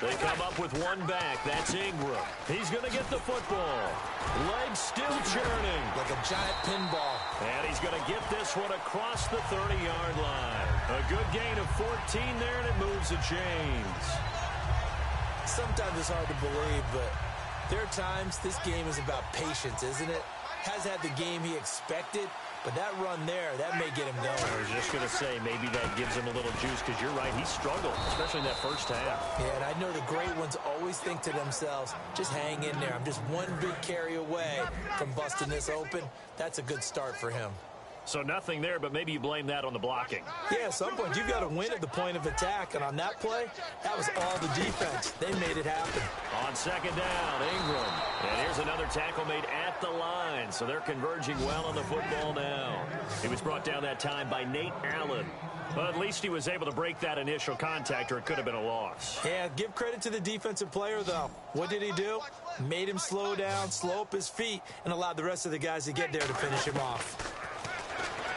They come up with one back. That's Ingram. He's going to get the football. Legs still churning. Like a giant pinball. And he's going to get this one across the 30-yard line. A good gain of 14 there, and it moves the chains. Sometimes it's hard to believe, but there are times this game is about patience, isn't it? Has had the game he expected, but that run there, that may get him going. I was just going to say, maybe that gives him a little juice, because you're right, he struggled, especially in that first half. Yeah, and I know the great ones always think to themselves, just hang in there. I'm just one big carry away from busting this open. That's a good start for him. So nothing there, but maybe you blame that on the blocking. Yeah, at some point, you've got to win at the point of attack, and on that play, that was all the defense. They made it happen. On second down, Ingram. And here's another tackle made at the line, so they're converging well on the football now. He was brought down that time by Nate Allen. But at least he was able to break that initial contact, or it could have been a loss. Yeah, give credit to the defensive player, though. What did he do? Made him slow down, slow up his feet, and allowed the rest of the guys to get there to finish him off.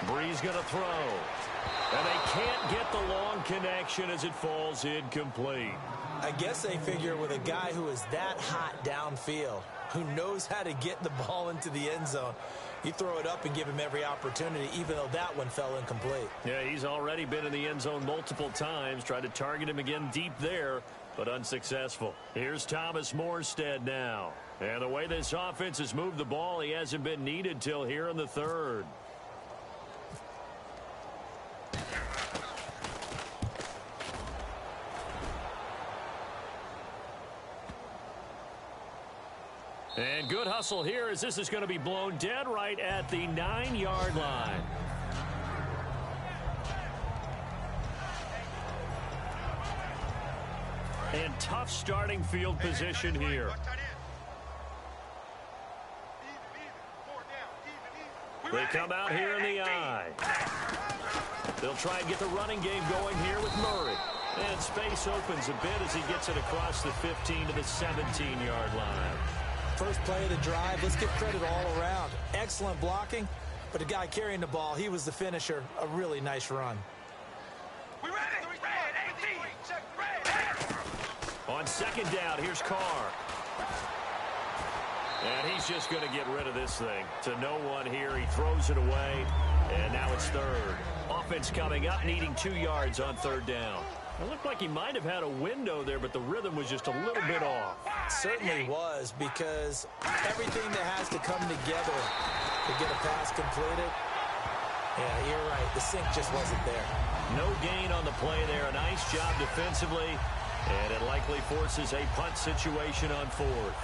Breeze going to throw. And they can't get the long connection as it falls incomplete. I guess they figure with a guy who is that hot downfield, who knows how to get the ball into the end zone, you throw it up and give him every opportunity, even though that one fell incomplete. Yeah, he's already been in the end zone multiple times. Tried to target him again deep there, but unsuccessful. Here's Thomas Morstead now. And the way this offense has moved the ball, he hasn't been needed till here in the third. And good hustle here as this is going to be blown dead right at the 9-yard line. And tough starting field position here. They come out here in the I. They'll try and get the running game going here with Murray. And space opens a bit as he gets it across the 15 to the 17-yard line. First play of the drive, let's give credit all around. Excellent blocking, but the guy carrying the ball, he was the finisher. A really nice run. We ready? On second down, here's Carr. And he's just going to get rid of this thing. To no one here, he throws it away, and now it's third. Offense coming up, needing 2 yards on third down. It looked like he might have had a window there, but the rhythm was just a little bit off. Certainly was, because everything that has to come together to get a pass completed, yeah, you're right. The sink just wasn't there. No gain on the play there. A nice job defensively, and it likely forces a punt situation on fourth.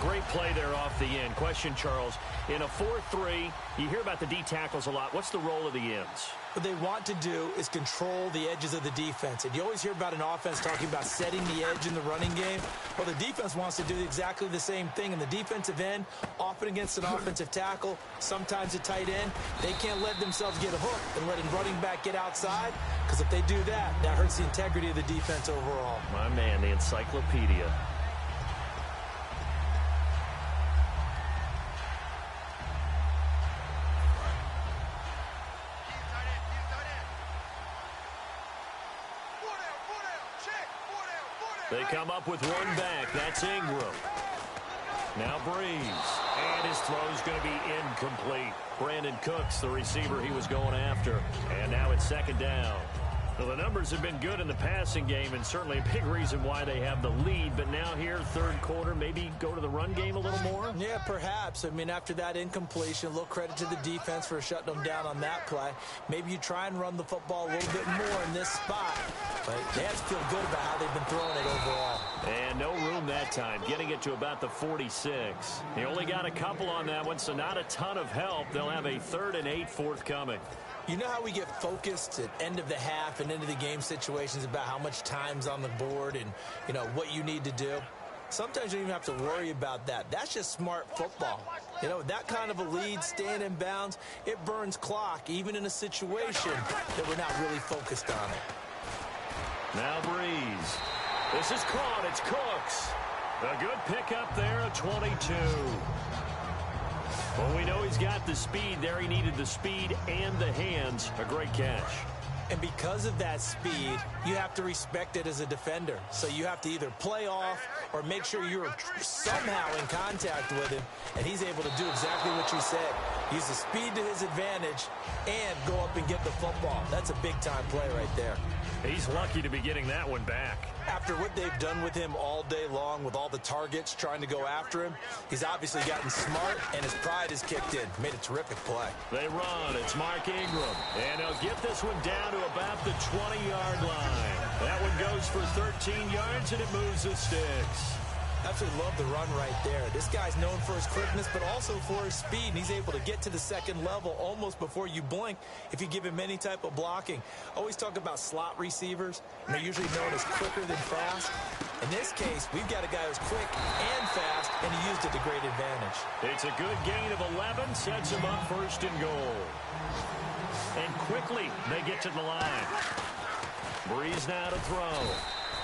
Great play there off the end. Question, Charles, in a 4-3, you hear about the D tackles a lot. What's the role of the ends? What they want to do is control the edges of the defense. And you always hear about an offense talking about setting the edge in the running game. Well, the defense wants to do exactly the same thing. And the defensive end, often against an offensive tackle, sometimes a tight end, they can't let themselves get hooked and let a running back get outside. Because if they do that, that hurts the integrity of the defense overall. My man, the encyclopedia. They come up with one back. That's Ingram. Now Breeze. And his throw's going to be incomplete. Brandon Cooks, the receiver he was going after. And now it's second down. Well, the numbers have been good in the passing game, and certainly a big reason why they have the lead. But now here, third quarter, maybe go to the run game a little more? Yeah, perhaps. I mean, after that incompletion, a little credit to the defense for shutting them down on that play. Maybe you try and run the football a little bit more in this spot. But they have to feel good about how they've been throwing it overall. And no room that time, getting it to about the 46. He only got a couple on that one, so not a ton of help. They'll have a 3rd and 8 forthcoming. You know how we get focused at end of the half and into the game situations about how much time's on the board and, you know, what you need to do? Sometimes you don't even have to worry about that. That's just smart football. You know, that kind of a lead, staying in bounds, it burns clock, even in a situation that we're not really focused on it. Now Breeze. This is caught. It's Cooks. A good pickup there, a 22. Well, we know he's got the speed there. He needed the speed and the hands. A great catch. And because of that speed, you have to respect it as a defender. So you have to either play off or make sure you're somehow in contact with him, and he's able to do exactly what you said. Use the speed to his advantage and go up and get the football. That's a big-time play right there. He's lucky to be getting that one back. After what they've done with him all day long with all the targets trying to go after him, he's obviously gotten smart, and his pride has kicked in. Made a terrific play. They run. It's Mark Ingram. And they'll get this one down to about the 20-yard line. That one goes for 13 yards, and it moves the sticks. Absolutely love the run right there. This guy's known for his quickness, but also for his speed. And he's able to get to the second level almost before you blink if you give him any type of blocking. Always talk about slot receivers, and they're usually known as quicker than fast. In this case, we've got a guy who's quick and fast, and he used it to great advantage. It's a good gain of 11, sets him up 1st and goal. And quickly, they get to the line. Breeze now to throw.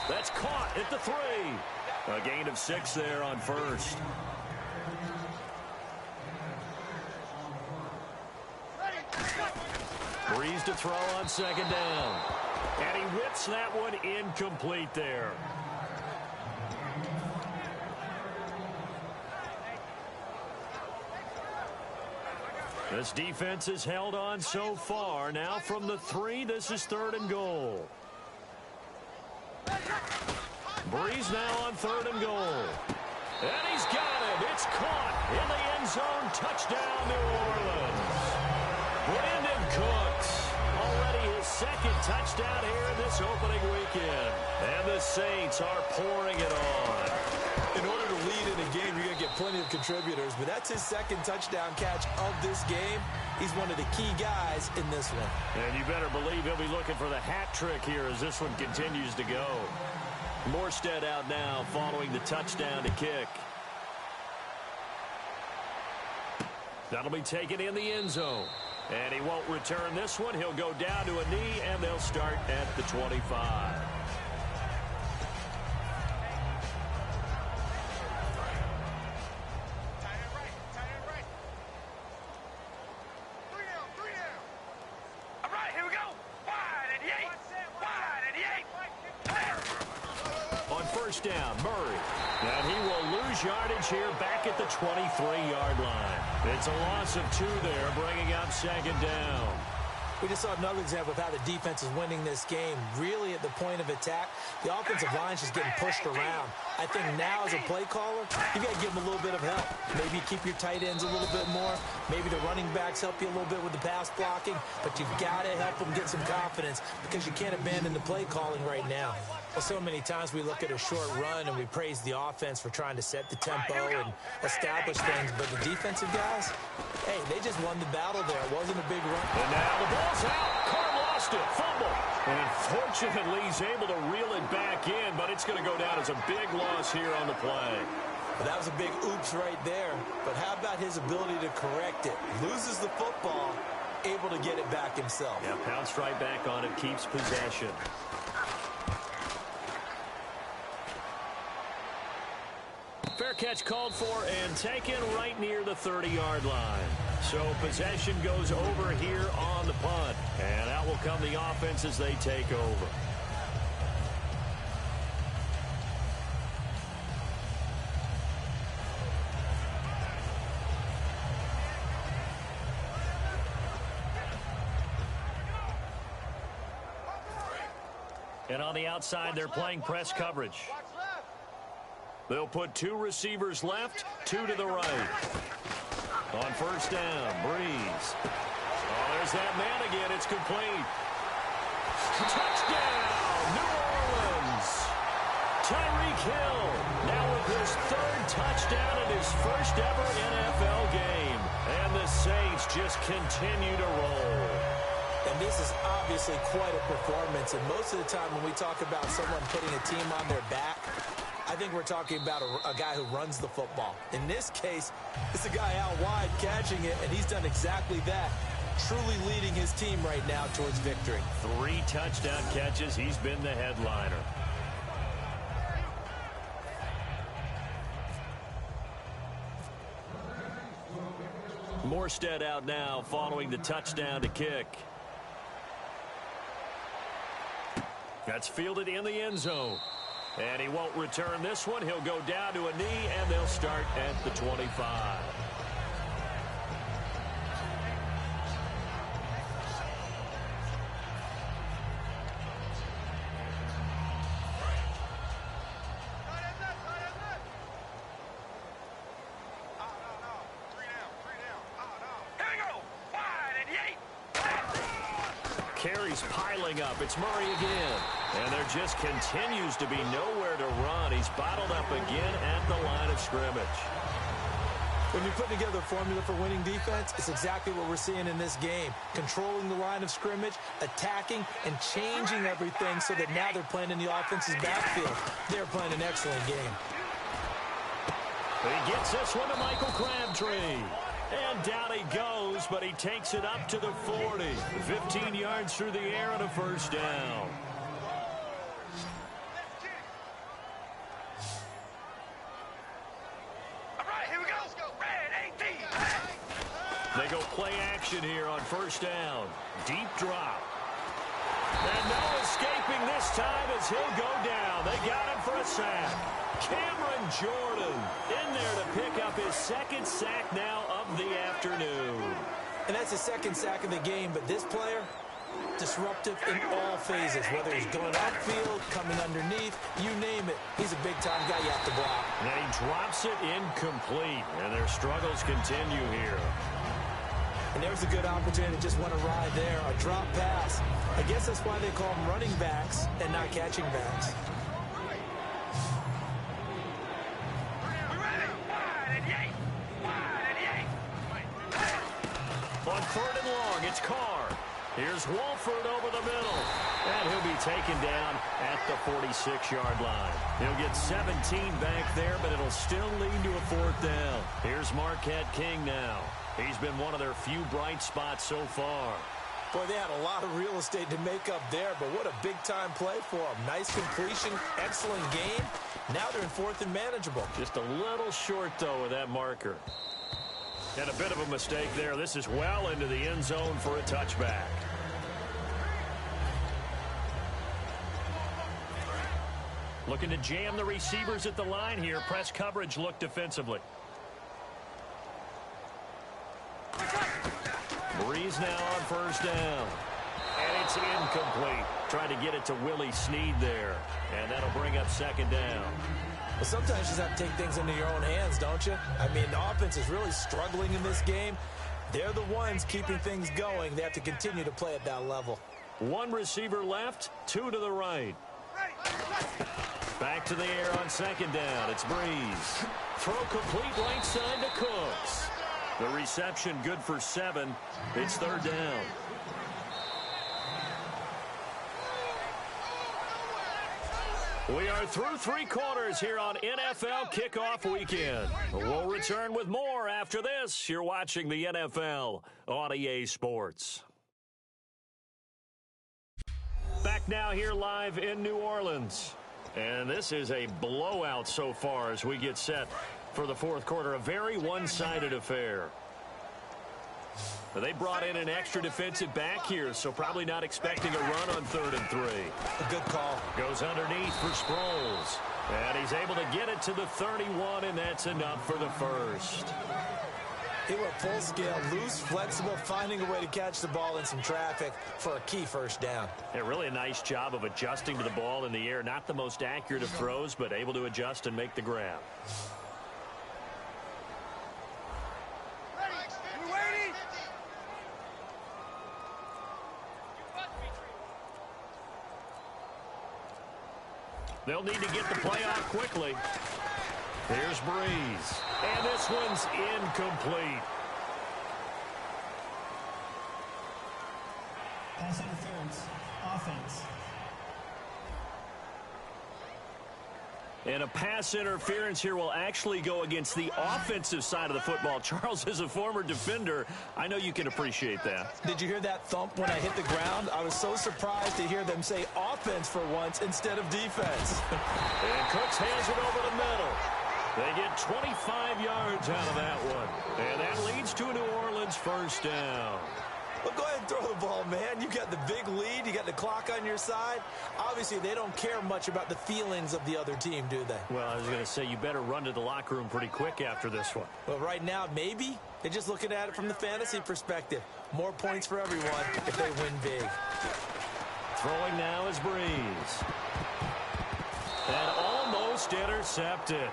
That's caught at the 3. A gain of 6 there on 1st. Breeze to throw on 2nd down. And he whips that one incomplete there. This defense has held on so far. Now from the 3, this is 3rd and goal. Breeze now on 3rd and goal. And he's got it. It's caught in the end zone. Touchdown, New Orleans. Brandon Cooks. Already his 2nd touchdown here in this opening weekend. And the Saints are pouring it on. In order to lead in a game, you're going to get plenty of contributors, but that's his 2nd touchdown catch of this game. He's one of the key guys in this one. And you better believe he'll be looking for the hat trick here as this one continues to go. Morstead out now following the touchdown to kick. That'll be taken in the end zone. And he won't return this one. He'll go down to a knee, and they'll start at the 25. Down, Murray. And he will lose yardage here back at the 23-yard line. It's a loss of 2 there, bringing up 2nd down. We just saw another example of how the defense is winning this game. Really at the point of attack, the offensive line's just getting pushed around. I think now as a play caller, you got to give them a little bit of help. Maybe keep your tight ends a little bit more. Maybe the running backs help you a little bit with the pass blocking. But you've got to help them get some confidence because you can't abandon the play calling right now. Well, so many times we look at a short run and we praise the offense for trying to set the tempo and establish things. But the defensive guys, hey, they just won the battle there. It wasn't a big run. And now the ball's out. Carr lost it. Fumble. And unfortunately, he's able to reel it back in, but it's going to go down as a big loss here on the play. Well, that was a big oops right there. But how about his ability to correct it? Loses the football, able to get it back himself. Yeah, pounced right back on it, keeps possession. Fair catch called for and taken right near the 30-yard line. So possession goes over here on the punt. And out will come the offense as they take over. And on the outside, they're playing press coverage. They'll put 2 receivers left, 2 to the right. On first down, Breeze. Oh, there's that man again. It's complete. Touchdown, New Orleans. Tyreek Hill now with his 3rd touchdown in his first ever NFL game. And the Saints just continue to roll. And this is obviously quite a performance. And most of the time when we talk about someone putting a team on their back, I think we're talking about a guy who runs the football. In this case, it's a guy out wide catching it, and he's done exactly that, truly leading his team right now towards victory. 3 touchdown catches. He's been the headliner. Morstead out now following the touchdown to kick. That's fielded in the end zone. And he won't return this one. He'll go down to a knee, and they'll start at the 25. Carries piling up. It's Murray again. And there just continues to be nowhere to run. He's bottled up again at the line of scrimmage. When you put together a formula for winning defense, it's exactly what we're seeing in this game. Controlling the line of scrimmage, attacking, and changing everything so that now they're playing in the offense's backfield. They're playing an excellent game. He gets this one to Michael Crabtree. And down he goes, but he takes it up to the 40. 15 yards through the air and a first down. All right, here we go. Red 18. They go play action here on first down. Deep drop. And no escaping this time as he'll go down. They got him for a sack. Cameron Jordan in there to pick up his 2nd sack now of the afternoon. And that's the 2nd sack of the game, but this player, disruptive in all phases, whether he's going upfield, coming underneath, you name it. He's a big-time guy you have to block. And he drops it incomplete, and their struggles continue here. And there's a good opportunity to just want to ride there, a drop pass. I guess that's why they call them running backs and not catching backs. On 3rd and long, it's Carr. Here's Wolford over the middle. And he'll be taken down at the 46-yard line. He'll get 17 back there, but it'll still lead to a 4th down. Here's Marquette King now. He's been one of their few bright spots so far. Boy, they had a lot of real estate to make up there, but what a big-time play for them. Nice completion, excellent game. Now they're in 4th and manageable. Just a little short, though, with that marker. And a bit of a mistake there. This is well into the end zone for a touchback. Looking to jam the receivers at the line here. Press coverage look defensively. Breeze now on first down. And it's incomplete. Trying to get it to Willie Snead there. And that'll bring up 2nd down. Well, sometimes you just have to take things into your own hands, don't you? I mean, the offense is really struggling in this game. They're the ones keeping things going. They have to continue to play at that level. 1 receiver left, 2 to the right. Back to the air on 2nd down. It's Breeze. Throw complete right side to Cooks. The reception good for 7. It's 3rd down. We are through 3 quarters here on NFL Kickoff Weekend. We'll return with more after this. You're watching the NFL on EA Sports. Back now here live in New Orleans. And this is a blowout so far as we get set for the 4th quarter. A very one-sided affair. They brought in an extra defensive back here, so probably not expecting a run on 3rd and 3. A good call. Goes underneath for Sproles. And he's able to get it to the 31, and that's enough for the first. He went full scale, loose, flexible, finding a way to catch the ball in some traffic for a key first down. Yeah, really a nice job of adjusting to the ball in the air. Not the most accurate of throws, but able to adjust and make the grab. They'll need to get the play off quickly. Here's Breeze. And this one's incomplete. Pass interference. Offense. And a pass interference here will actually go against the offensive side of the football. Charles is a former defender. I know you can appreciate that. Did you hear that thump when I hit the ground? I was so surprised to hear them say offense for once instead of defense. And Cooks hands it over the middle. They get 25 yards out of that one. And that leads to a New Orleans first down. Well, go ahead and throw the ball, man. You got the big lead. You got the clock on your side. Obviously, they don't care much about the feelings of the other team, do they? Well, I was going to say, you better run to the locker room pretty quick after this one. Well, right now, maybe. They're just looking at it from the fantasy perspective. More points for everyone if they win big. Throwing now is Breeze. And almost intercepted.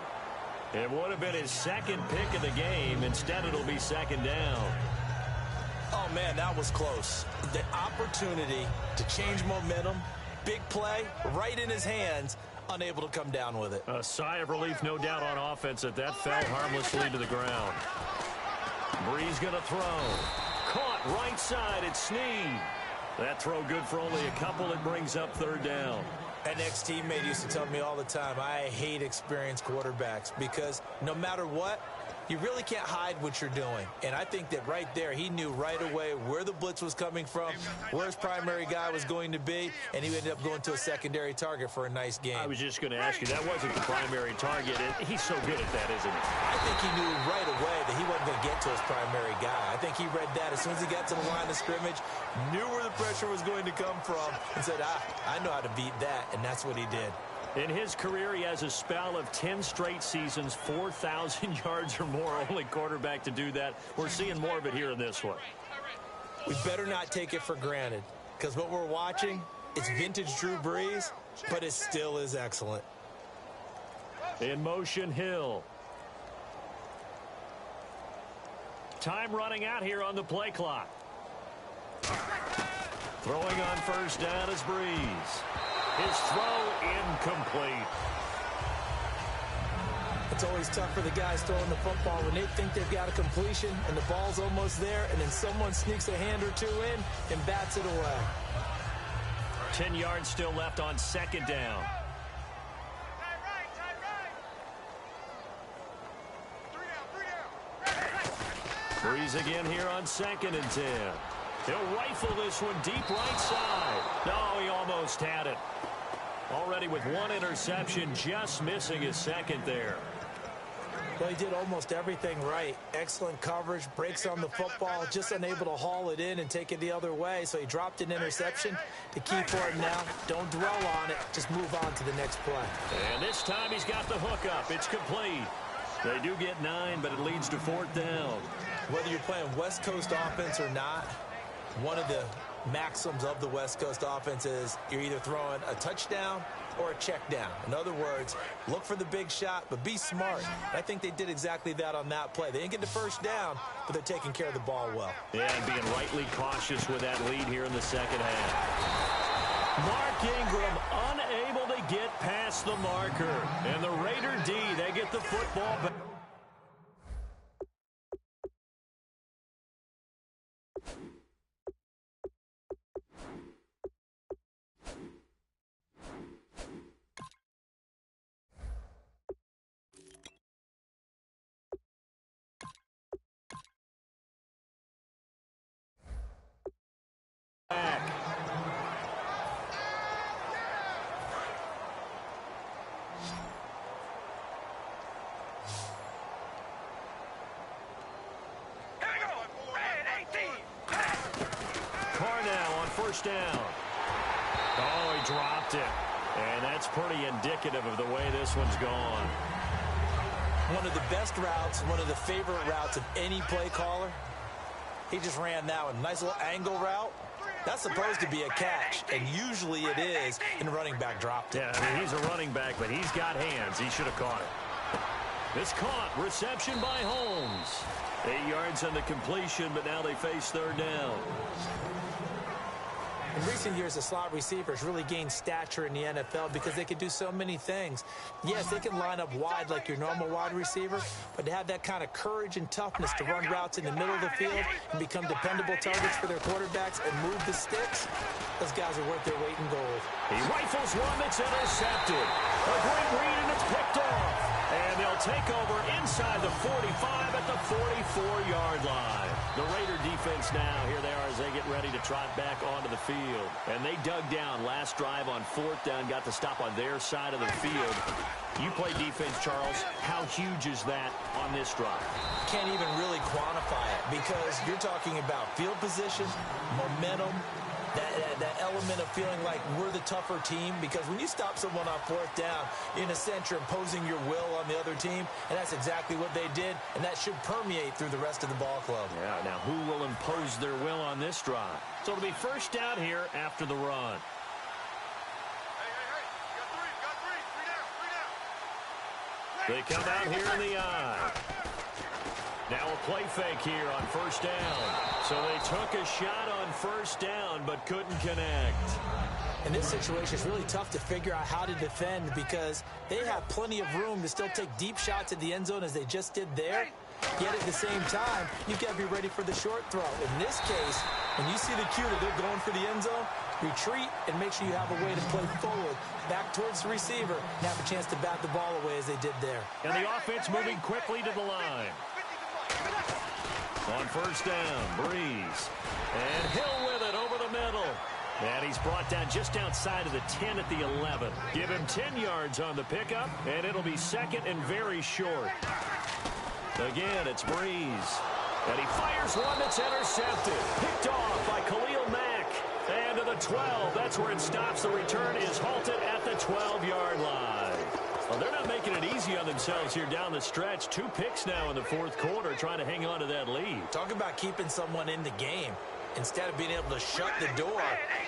It would have been his second pick of the game. Instead, it'll be second down. Oh, man, that was close. The opportunity to change momentum, big play, right in his hands, unable to come down with it. A sigh of relief, no doubt, on offense that fell harmlessly to the ground. Breeze going to throw. Caught right side. It's Snead. That throw good for only a couple. It brings up third down. An ex-teammate used to tell me all the time, I hate experienced quarterbacks because no matter what, you really can't hide what you're doing. And I think that right there, he knew right away where the blitz was coming from, where his primary guy was going to be, and he ended up going to a secondary target for a nice game. I was just going to ask you, that wasn't the primary target. He's so good at that, isn't he? I think he knew right away that he wasn't going to get to his primary guy. I think he read that as soon as he got to the line of scrimmage, knew where the pressure was going to come from, and said, I know how to beat that, and that's what he did. In his career, he has a spell of 10 straight seasons, 4,000 yards or more, only quarterback to do that. We're seeing more of it here in this one. We better not take it for granted, because what we're watching is vintage Drew Brees, but it still is excellent. In motion, Hill. Time running out here on the play clock. Throwing on first down is Breeze. His throw incomplete. It's always tough for the guys throwing the football when they think they've got a completion and the ball's almost there, and then someone sneaks a hand or two in and bats it away. 10 yards still left on second down. Breeze again here on 2nd and 10. He'll rifle this one deep right side. No, he almost had it. Already with one interception, just missing his second there. Well, he did almost everything right. Excellent coverage, breaks on the football, just unable to haul it in and take it the other way. So he dropped an interception. The key for him now, don't dwell on it. Just move on to the next play. And this time he's got the hook up. It's complete. They do get 9, but it leads to 4th down. Whether you're playing West Coast offense or not, one of the maxims of the West Coast offense is you're either throwing a touchdown or a check down. In other words, look for the big shot, but be smart. I think they did exactly that on that play. They didn't get the first down, but they're taking care of the ball well. Yeah, and being rightly cautious with that lead here in the second half. Mark Ingram unable to get past the marker. And the Raider D, they get the football back. First down. Oh, he dropped it. And that's pretty indicative of the way this one's gone. one of the best routes, one of the favorite routes of any play caller. He just ran that one. Nice little angle route. That's supposed to be a catch, and usually it is, and the running back dropped it. Yeah, I mean, he's a running back, but he's got hands. He should have caught it. It's caught. Reception by Holmes. 8 yards on the completion, but now they face third down. In recent years, the slot receivers really gained stature in the NFL because they can do so many things. Yes, they can line up wide like your normal wide receiver, but to have that kind of courage and toughness to run routes in the middle of the field and become dependable targets for their quarterbacks and move the sticks, those guys are worth their weight in gold. He rifles one that's intercepted. A great read, and it's picked off. And they'll take over inside the 45 at the 44-yard line. The Raider defense now, here they are as they get ready to trot back onto the field. And they dug down last drive on fourth down, got the stop on their side of the field. You play defense, Charles. How huge is that on this drive? Can't even really quantify it because you're talking about field position, momentum, that element of feeling like we're the tougher team, because when you stop someone on fourth down, in a sense, you're imposing your will on the other team, and that's exactly what they did, and that should permeate through the rest of the ball club. Yeah, now who will impose their will on this drive? So it'll be first down here after the run. They come out here in the eye. Now a play fake here on first down. So they took a shot on first down but couldn't connect. In this situation, it's really tough to figure out how to defend because they have plenty of room to still take deep shots at the end zone as they just did there. Yet at the same time, you've got to be ready for the short throw. In this case, when you see the cue that they're going for the end zone, retreat and make sure you have a way to play forward, back towards the receiver, and have a chance to bat the ball away as they did there. And the offense moving quickly to the line. On first down, Breeze. And Hill with it over the middle. And he's brought down just outside of the 10 at the 11. Give him 10 yards on the pickup, and it'll be second and very short. Again, it's Breeze. And he fires one that's intercepted. Picked off by Khalil Mack. And to the 12. That's where it stops. The return is halted at the 12-yard line. Well, they're not making it easy on themselves here down the stretch. 2 picks now in the fourth quarter trying to hang on to that lead. Talk about keeping someone in the game. Instead of being able to shut the door,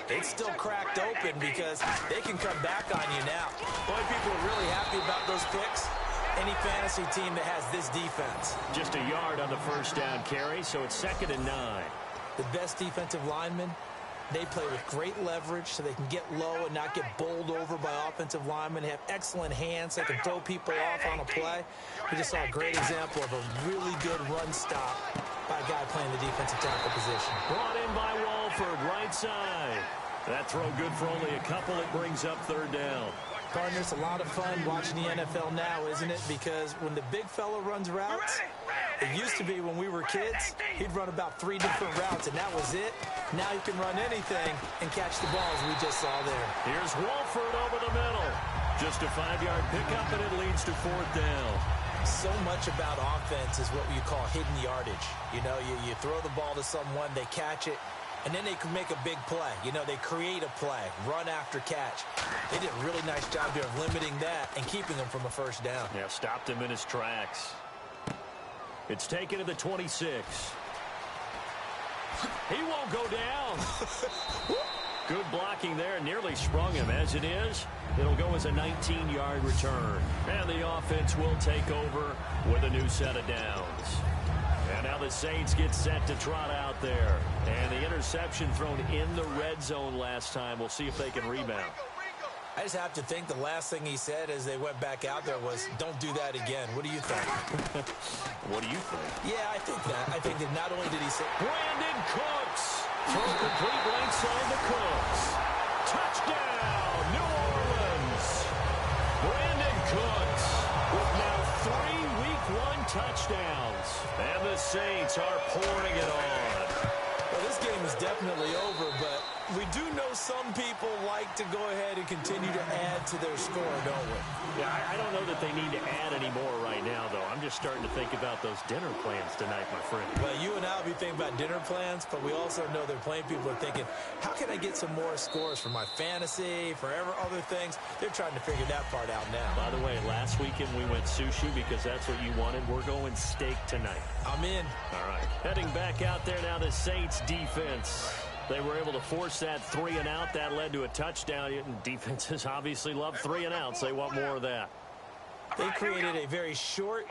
it's still cracked open because they can come back on you now. Boy, people are really happy about those picks. Any fantasy team that has this defense. Just a yard on the first down carry, so it's 2nd and 9. The best defensive linemen, they play with great leverage so they can get low and not get bowled over by offensive linemen. They have excellent hands. They can throw people off on a play. We just saw a great example of a really good run stop by a guy playing the defensive tackle position. Brought in by Walford, right side. That throw good for only a couple. It brings up third down. Partner, it's a lot of fun watching the NFL now, isn't it? Because when the big fella runs routes, it used to be when we were kids, he'd run about 3 different routes, and that was it. Now he can run anything and catch the balls we just saw there. Here's Walford over the middle. Just a 5-yard pickup, and it leads to fourth down. So much about offense is what you call hidden yardage. You know, you throw the ball to someone, they catch it, and then they can make a big play. You know, they create a play, run after catch. They did a really nice job there of limiting that and keeping him from a first down. Yeah, stopped him in his tracks. It's taken to the 26. He won't go down. Good blocking there, nearly sprung him. As it is, it'll go as a 19-yard return. And the offense will take over with a new set of downs. And now the Saints get set to trot out there. And the interception thrown in the red zone last time. We'll see if they can rebound. I just have to think the last thing he said as they went back out there was, don't do that again. What do you think? What do you think? Yeah, I think that. I think that not only did he say... Brandon Cooks. Throw complete length zone to Cooks. Touchdown, New Orleans. Brandon Cooks with now 3 Week 1 touchdowns. And the Saints are pouring it on. Well, this game is definitely over, but we do know some people like to go ahead and continue to add to their score, don't we? Yeah, I don't know that they need to add any more right now, though. I'm just starting to think about those dinner plans tonight, my friend. Well, you and I will be thinking about dinner plans, but we also know they're playing people are thinking, how can I get some more scores for my fantasy, for other things? They're trying to figure that part out now. By the way, last weekend we went sushi because that's what you wanted. We're going steak tonight. I'm in. All right. Heading back out there now, the Saints defense. They were able to force that 3-and-out. That led to a touchdown. Defenses obviously love 3-and-outs. They want more of that. They created a very short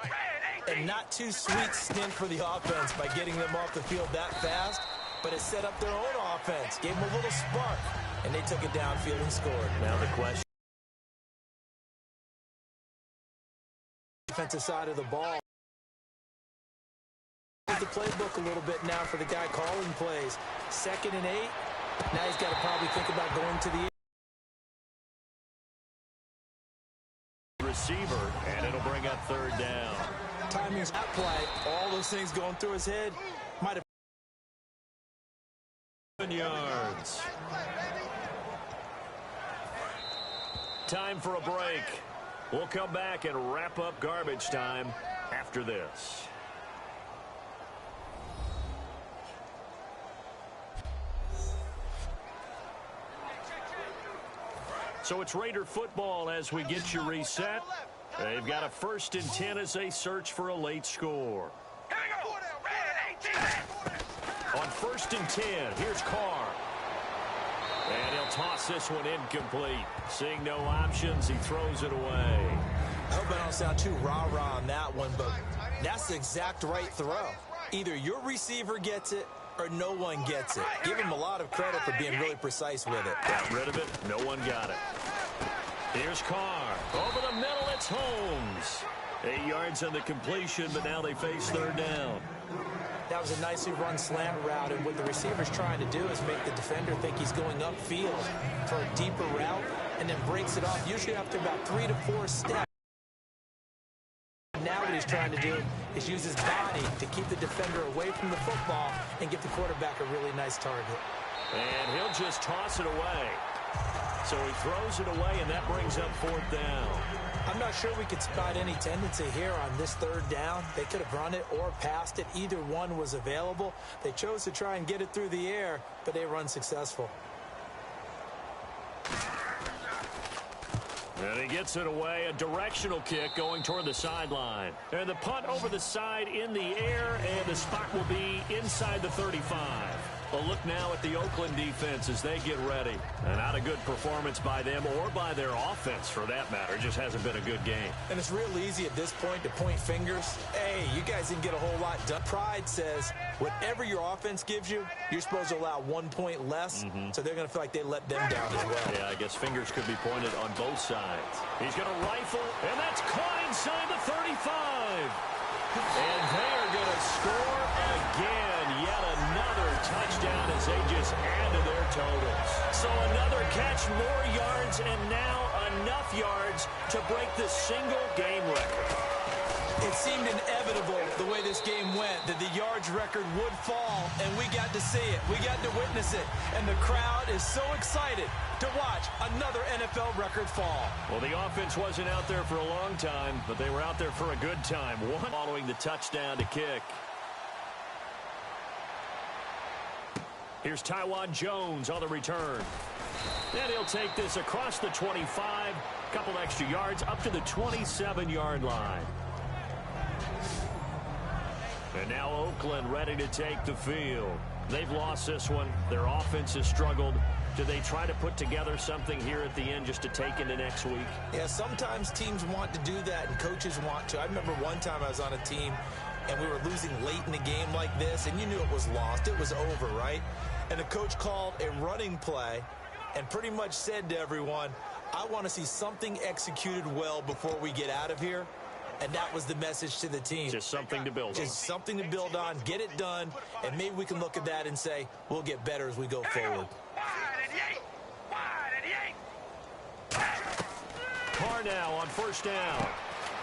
and not too sweet stint for the offense by getting them off the field that fast, but it set up their own offense, gave them a little spark, and they took it downfield and scored. Now the question. Defensive side of the ball. The playbook a little bit now for the guy calling plays. 2nd and 8. Now he's got to probably think about going to the receiver, and it'll bring up 3rd down. timing's not play. All those things going through his head might have 7 yards. Time for a break. We'll come back and wrap up garbage time after this. So it's Raider football as we get you reset. They've got a 1st and 10 as they search for a late score. On 1st and 10, here's Carr. And he'll toss this one incomplete. Seeing no options, he throws it away. I hope I don't sound too rah-rah on that one, but that's the exact right throw. Either your receiver gets it or no one gets it. Give him a lot of credit for being really precise with it. Got rid of it. No one got it. Here's Carr. Over the middle, it's Holmes. 8 yards on the completion, but now they face 3rd down. That was a nicely run slant route, and what the receiver's trying to do is make the defender think he's going upfield for a deeper route, and then breaks it off, usually after about 3 to 4 steps. Now what he's trying to do is use his body to keep the defender away from the football and get the quarterback a really nice target. And he'll just toss it away. So he throws it away, and that brings up 4th down. I'm not sure we could spot any tendency here on this 3rd down. They could have run it or passed it. Either one was available. They chose to try and get it through the air, but they were unsuccessful. And he gets it away, a directional kick going toward the sideline. And the punt over the side in the air, and the spot will be inside the 35. A look now at the Oakland defense as they get ready. And not a good performance by them or by their offense, for that matter. It just hasn't been a good game. And it's real easy at this point to point fingers. Hey, you guys didn't get a whole lot done. Pride says whatever your offense gives you, you're supposed to allow 1 point less. So they're going to feel like they let them down as well. Yeah, I guess fingers could be pointed on both sides. He's going to rifle, and that's caught inside the 35. And they are going to score again. Yet another touchdown as they just add to their totals. So another catch, more yards, and now enough yards to break the single-game record. It seemed inevitable the way this game went that the yards record would fall, and we got to see it. We got to witness it, and the crowd is so excited to watch another NFL record fall. Well, the offense wasn't out there for a long time, but they were out there for a good time. One following the touchdown to kick. Here's Tywan Jones on the return. And he'll take this across the 25, couple extra yards up to the 27-yard line. And now Oakland ready to take the field. They've lost this one. Their offense has struggled. Do they try to put together something here at the end just to take into next week? Yeah, sometimes teams want to do that and coaches want to. I remember one time I was on a team and we were losing late in the game like this, and you knew it was lost. It was over, right? And the coach called a running play and pretty much said to everyone, I want to see something executed well before we get out of here. And that was the message to the team. Just something to build on. Just something to build on, get it done, and maybe we can look at that and say, we'll get better as we go forward. Carr now on 1st down.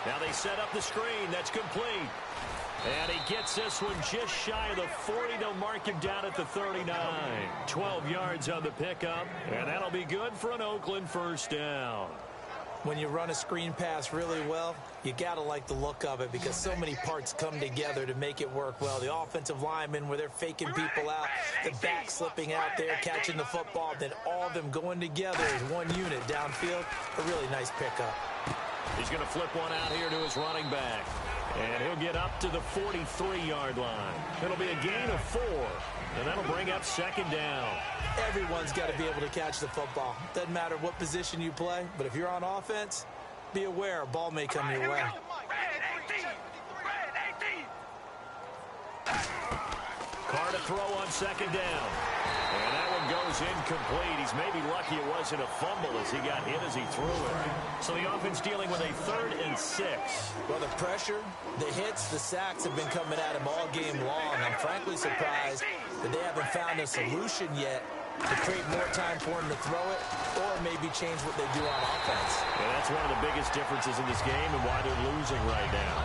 Now they set up the screen. That's complete. And he gets this one just shy of the 40. They'll mark him down at the 39. 12 yards on the pickup. And that'll be good for an Oakland 1st down. When you run a screen pass really well, you got to like the look of it because so many parts come together to make it work well. The offensive linemen, where they're faking people out, the back slipping out there, catching the football, then all of them going together as one unit downfield. A really nice pickup. He's going to flip one out here to his running back. And he'll get up to the 43-yard line. It'll be a gain of 4, and that'll bring up second down. Everyone's got to be able to catch the football. Doesn't matter what position you play, but if you're on offense, be aware a ball may come your way. Carr to throw on second down. And that one goes incomplete. He's maybe lucky it wasn't a fumble as he got hit as he threw it. So the offense dealing with a 3rd and 6. Well, the pressure, the hits, the sacks have been coming at him all game long. I'm frankly surprised that they haven't found a solution yet to create more time for him to throw it or maybe change what they do on offense. And that's one of the biggest differences in this game and why they're losing right now.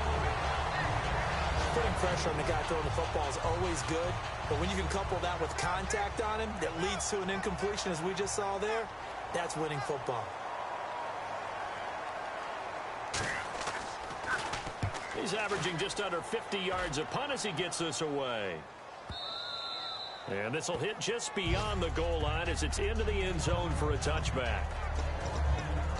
Putting pressure on the guy throwing the football is always good, but when you can couple that with contact on him that leads to an incompletion, as we just saw there, that's winning football. He's averaging just under 50 yards a punt as he gets this away. And this will hit just beyond the goal line as it's into the end zone for a touchback.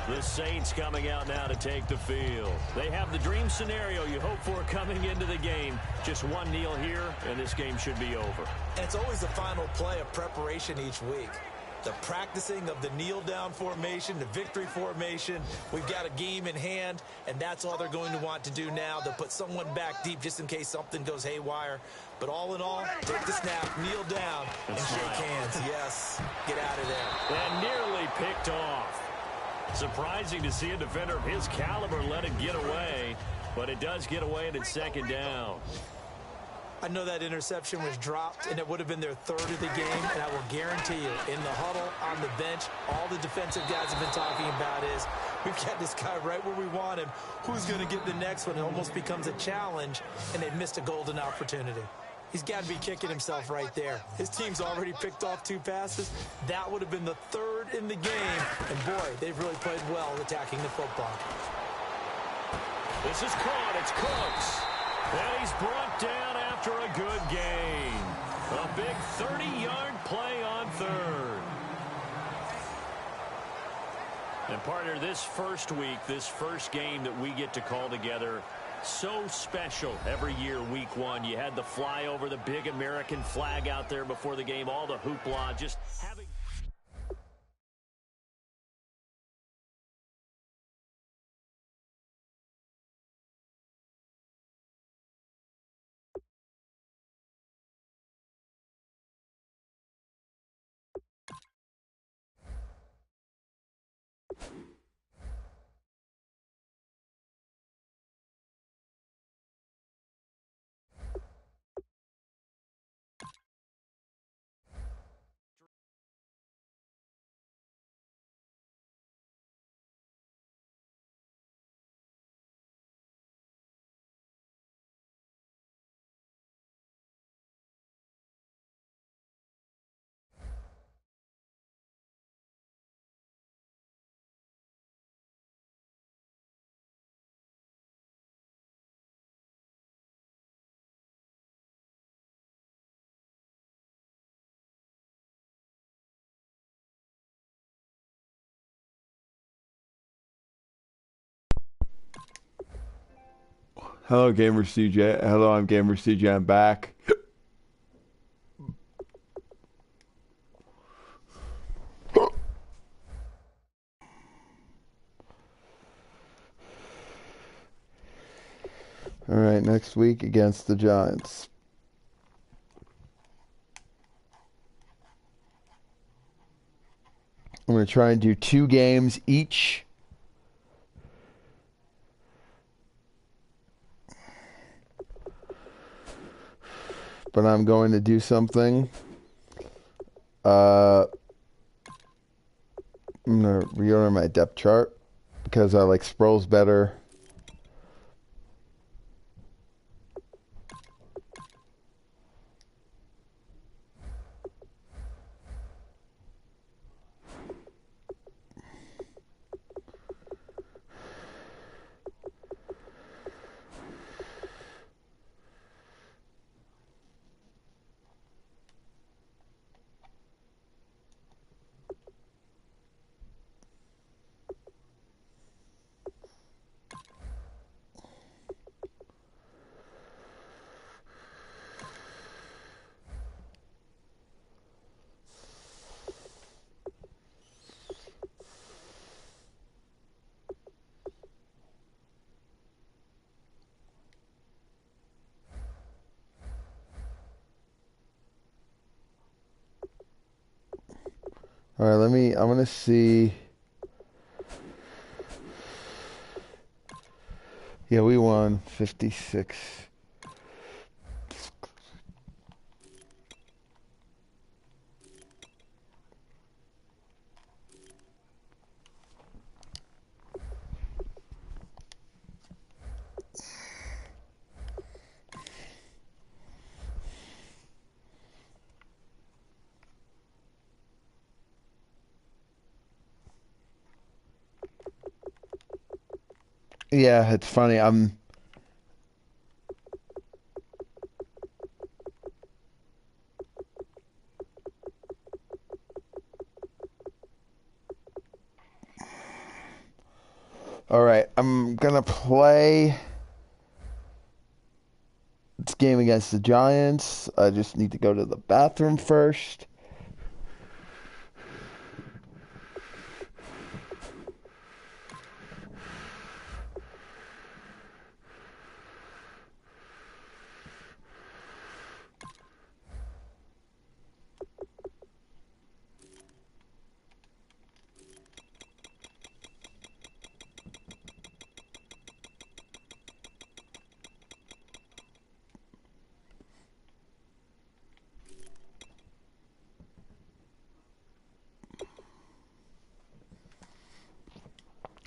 The Saints coming out now to take the field. They have the dream scenario you hope for coming into the game. Just one kneel here, and this game should be over. And it's always the final play of preparation each week. The practicing of the kneel-down formation, the victory formation. We've got a game in hand, and that's all they're going to want to do now. They'll put someone back deep just in case something goes haywire. But all in all, take the snap, kneel down, and shake hands. Yes, get out of there. And nearly picked off. Surprising to see a defender of his caliber let it get away, but it does get away and it's second down. I know that interception was dropped, and it would have been their 3rd of the game, and I will guarantee you, in the huddle, on the bench, all the defensive guys have been talking about is, we've got this guy right where we want him. Who's going to get the next one? It almost becomes a challenge, and they missed a golden opportunity. He's got to be kicking himself right there. His team's already picked off 2 passes. That would have been the 3rd in the game. And, boy, they've really played well attacking the football. This is caught. It's Cooks. And he's brought down after a good gain. A big 30-yard play on 3rd. And, partner, this first week, this first game that we get to call together, so special every year, week 1. You had the flyover, the big American flag out there before the game, all the hoopla, just having... Hello, Gamers CJ. Hello, I'm Gamers CJ. I'm back. All right, next week against the Giants. I'm going to try and do 2 games each. But I'm going to do something. I'm going to reorder my depth chart because I like Sproles better. All right, I'm gonna see. Yeah, we won 56. Yeah, it's funny. All right, I'm gonna play this game against the Giants. I just need to go to the bathroom first.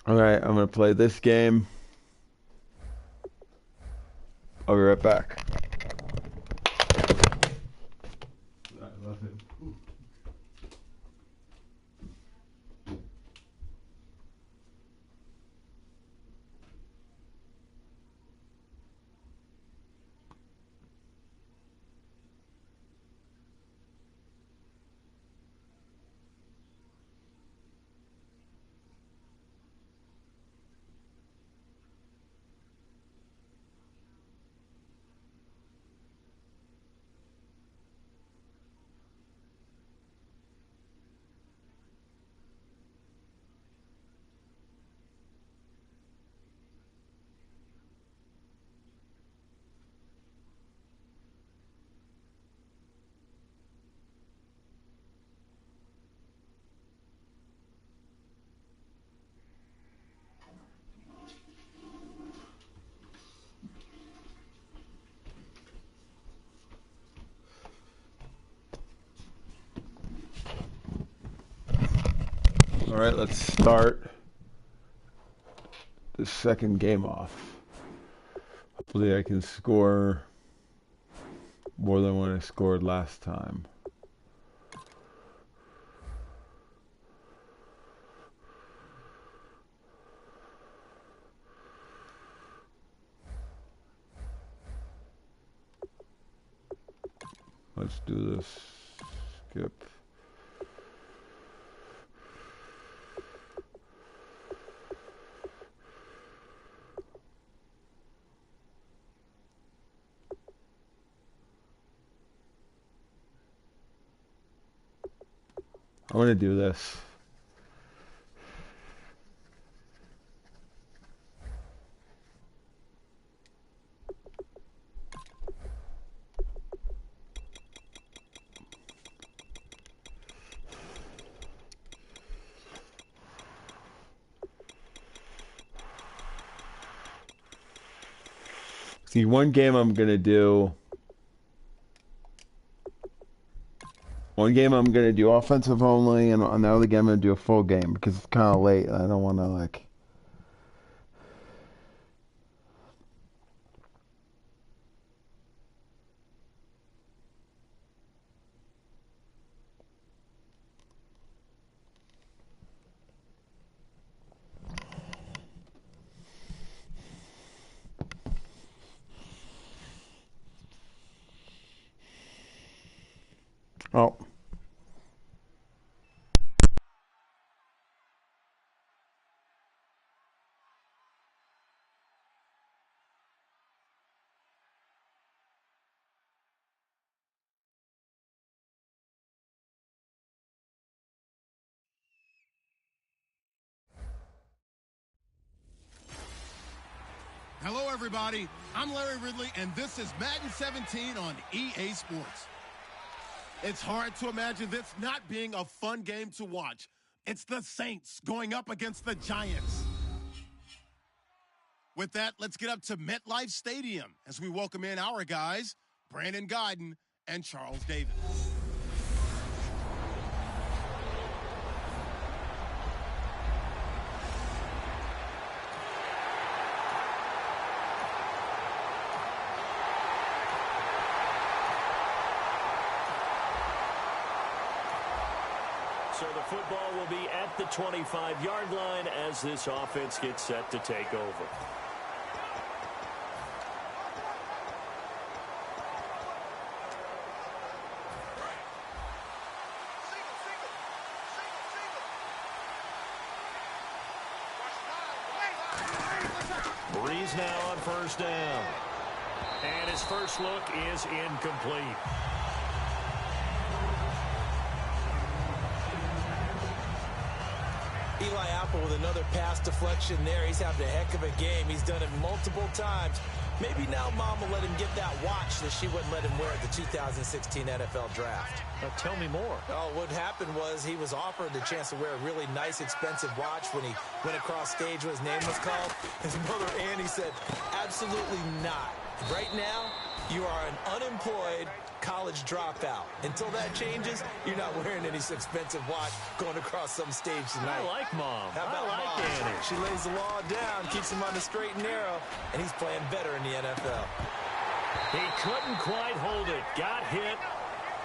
All right, I'm gonna play this game. I'll be right back. I love him. All right, let's start the second game off. Hopefully I can score more than what I scored last time. Let's do this. Skip. I want to do this. See, one game I'm going to do. One game I'm going to do offensive only, and on the other game I'm going to do a full game because it's kind of late. I don't want to, like. Oh. Hello, everybody. I'm Larry Ridley, and this is Madden 17 on EA Sports. It's hard to imagine this not being a fun game to watch. It's the Saints going up against the Giants. With that, let's get up to MetLife Stadium as we welcome in our guys, Brandon Godden and Charles Davis. So the football will be at the 25-yard line as this offense gets set to take over. Breeze now on first down. And his first look is incomplete. Eli Apple with another pass deflection there. He's having a heck of a game. He's done it multiple times. Maybe now Mom will let him get that watch that she wouldn't let him wear at the 2016 NFL Draft. Tell me more. Oh, what happened was he was offered the chance to wear a really nice, expensive watch when he went across stage when his name was called. His mother, Annie, said, absolutely not. Right now, you are an unemployed college dropout. Until that changes, you're not wearing any expensive watch going across some stage tonight. I like Mom. How about I like Mom? Annie. She lays the law down, keeps him on the straight and narrow, and he's playing better in the NFL. He couldn't quite hold it. Got hit.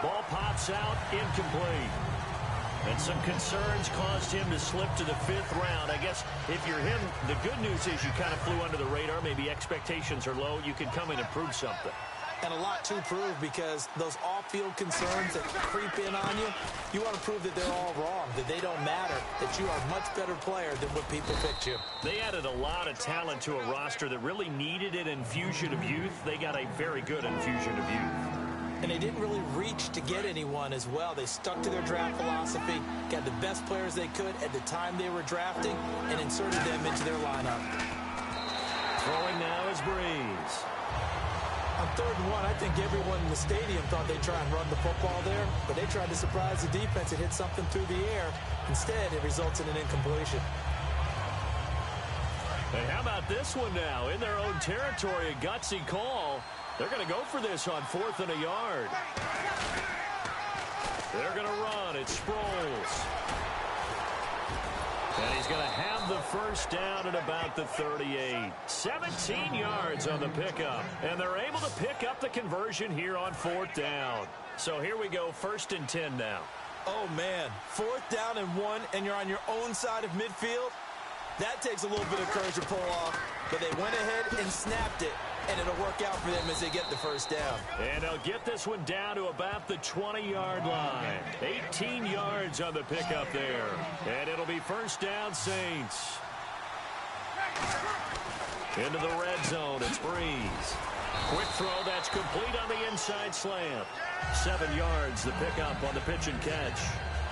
Ball pops out, incomplete. And some concerns caused him to slip to the 5th round. I guess if you're him, the good news is you kind of flew under the radar. Maybe expectations are low. You can come in and prove something. And a lot to prove because those off-field concerns that creep in on you, you want to prove that they're all wrong, that they don't matter, that you are a much better player than what people picked you. They added a lot of talent to a roster that really needed an infusion of youth. They got a very good infusion of youth. And they didn't really reach to get anyone as well. They stuck to their draft philosophy, got the best players they could at the time they were drafting, and inserted them into their lineup. Throwing now is Breeze. On 3rd and 1, I think everyone in the stadium thought they'd try and run the football there, but they tried to surprise the defense and hit something through the air. Instead, it results in an incompletion. And how about this one now? In their own territory, a gutsy call. They're going to go for this on 4th and a yard. They're going to run. It's Sproles. And he's going to have the first down at about the 38. 17 yards on the pickup. And they're able to pick up the conversion here on 4th down. So here we go, 1st and 10 now. Oh, man. 4th down and 1, and you're on your own side of midfield? That takes a little bit of courage to pull off. But they went ahead and snapped it, and it'll work out for them as they get the first down. And they'll get this one down to about the 20-yard line. 18 yards on the pickup there. And it'll be first down, Saints. Into the red zone, it's Breeze. Quick throw, that's complete on the inside slant. 7 yards, the pickup on the pitch and catch.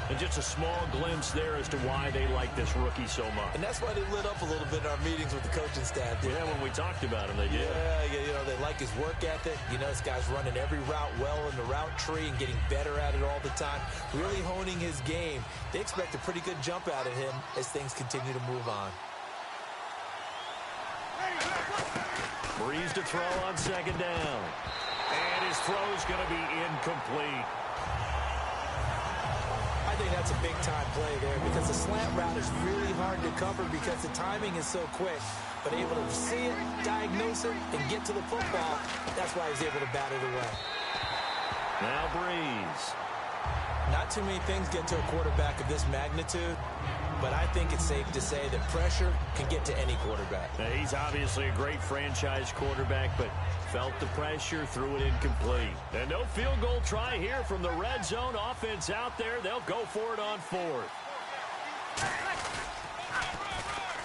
And just a small glimpse there as to why they like this rookie so much. And that's why they lit up a little bit in our meetings with the coaching staff. Yeah, when we talked about him, they did. Yeah, you know, they like his work ethic. You know, this guy's running every route well in the route tree and getting better at it all the time, really honing his game. They expect a pretty good jump out of him as things continue to move on. Breeze to throw on 2nd down. And his throw's going to be incomplete. I think that's a big-time play there because the slant route is really hard to cover because the timing is so quick. But able to see it, diagnose it, and get to the football, that's why he's able to bat it away. Now Breeze. Not too many things get to a quarterback of this magnitude, but I think it's safe to say that pressure can get to any quarterback. Now, he's obviously a great franchise quarterback, but felt the pressure, threw it incomplete. And no field goal try here from the red zone offense out there. They'll go for it on 4th.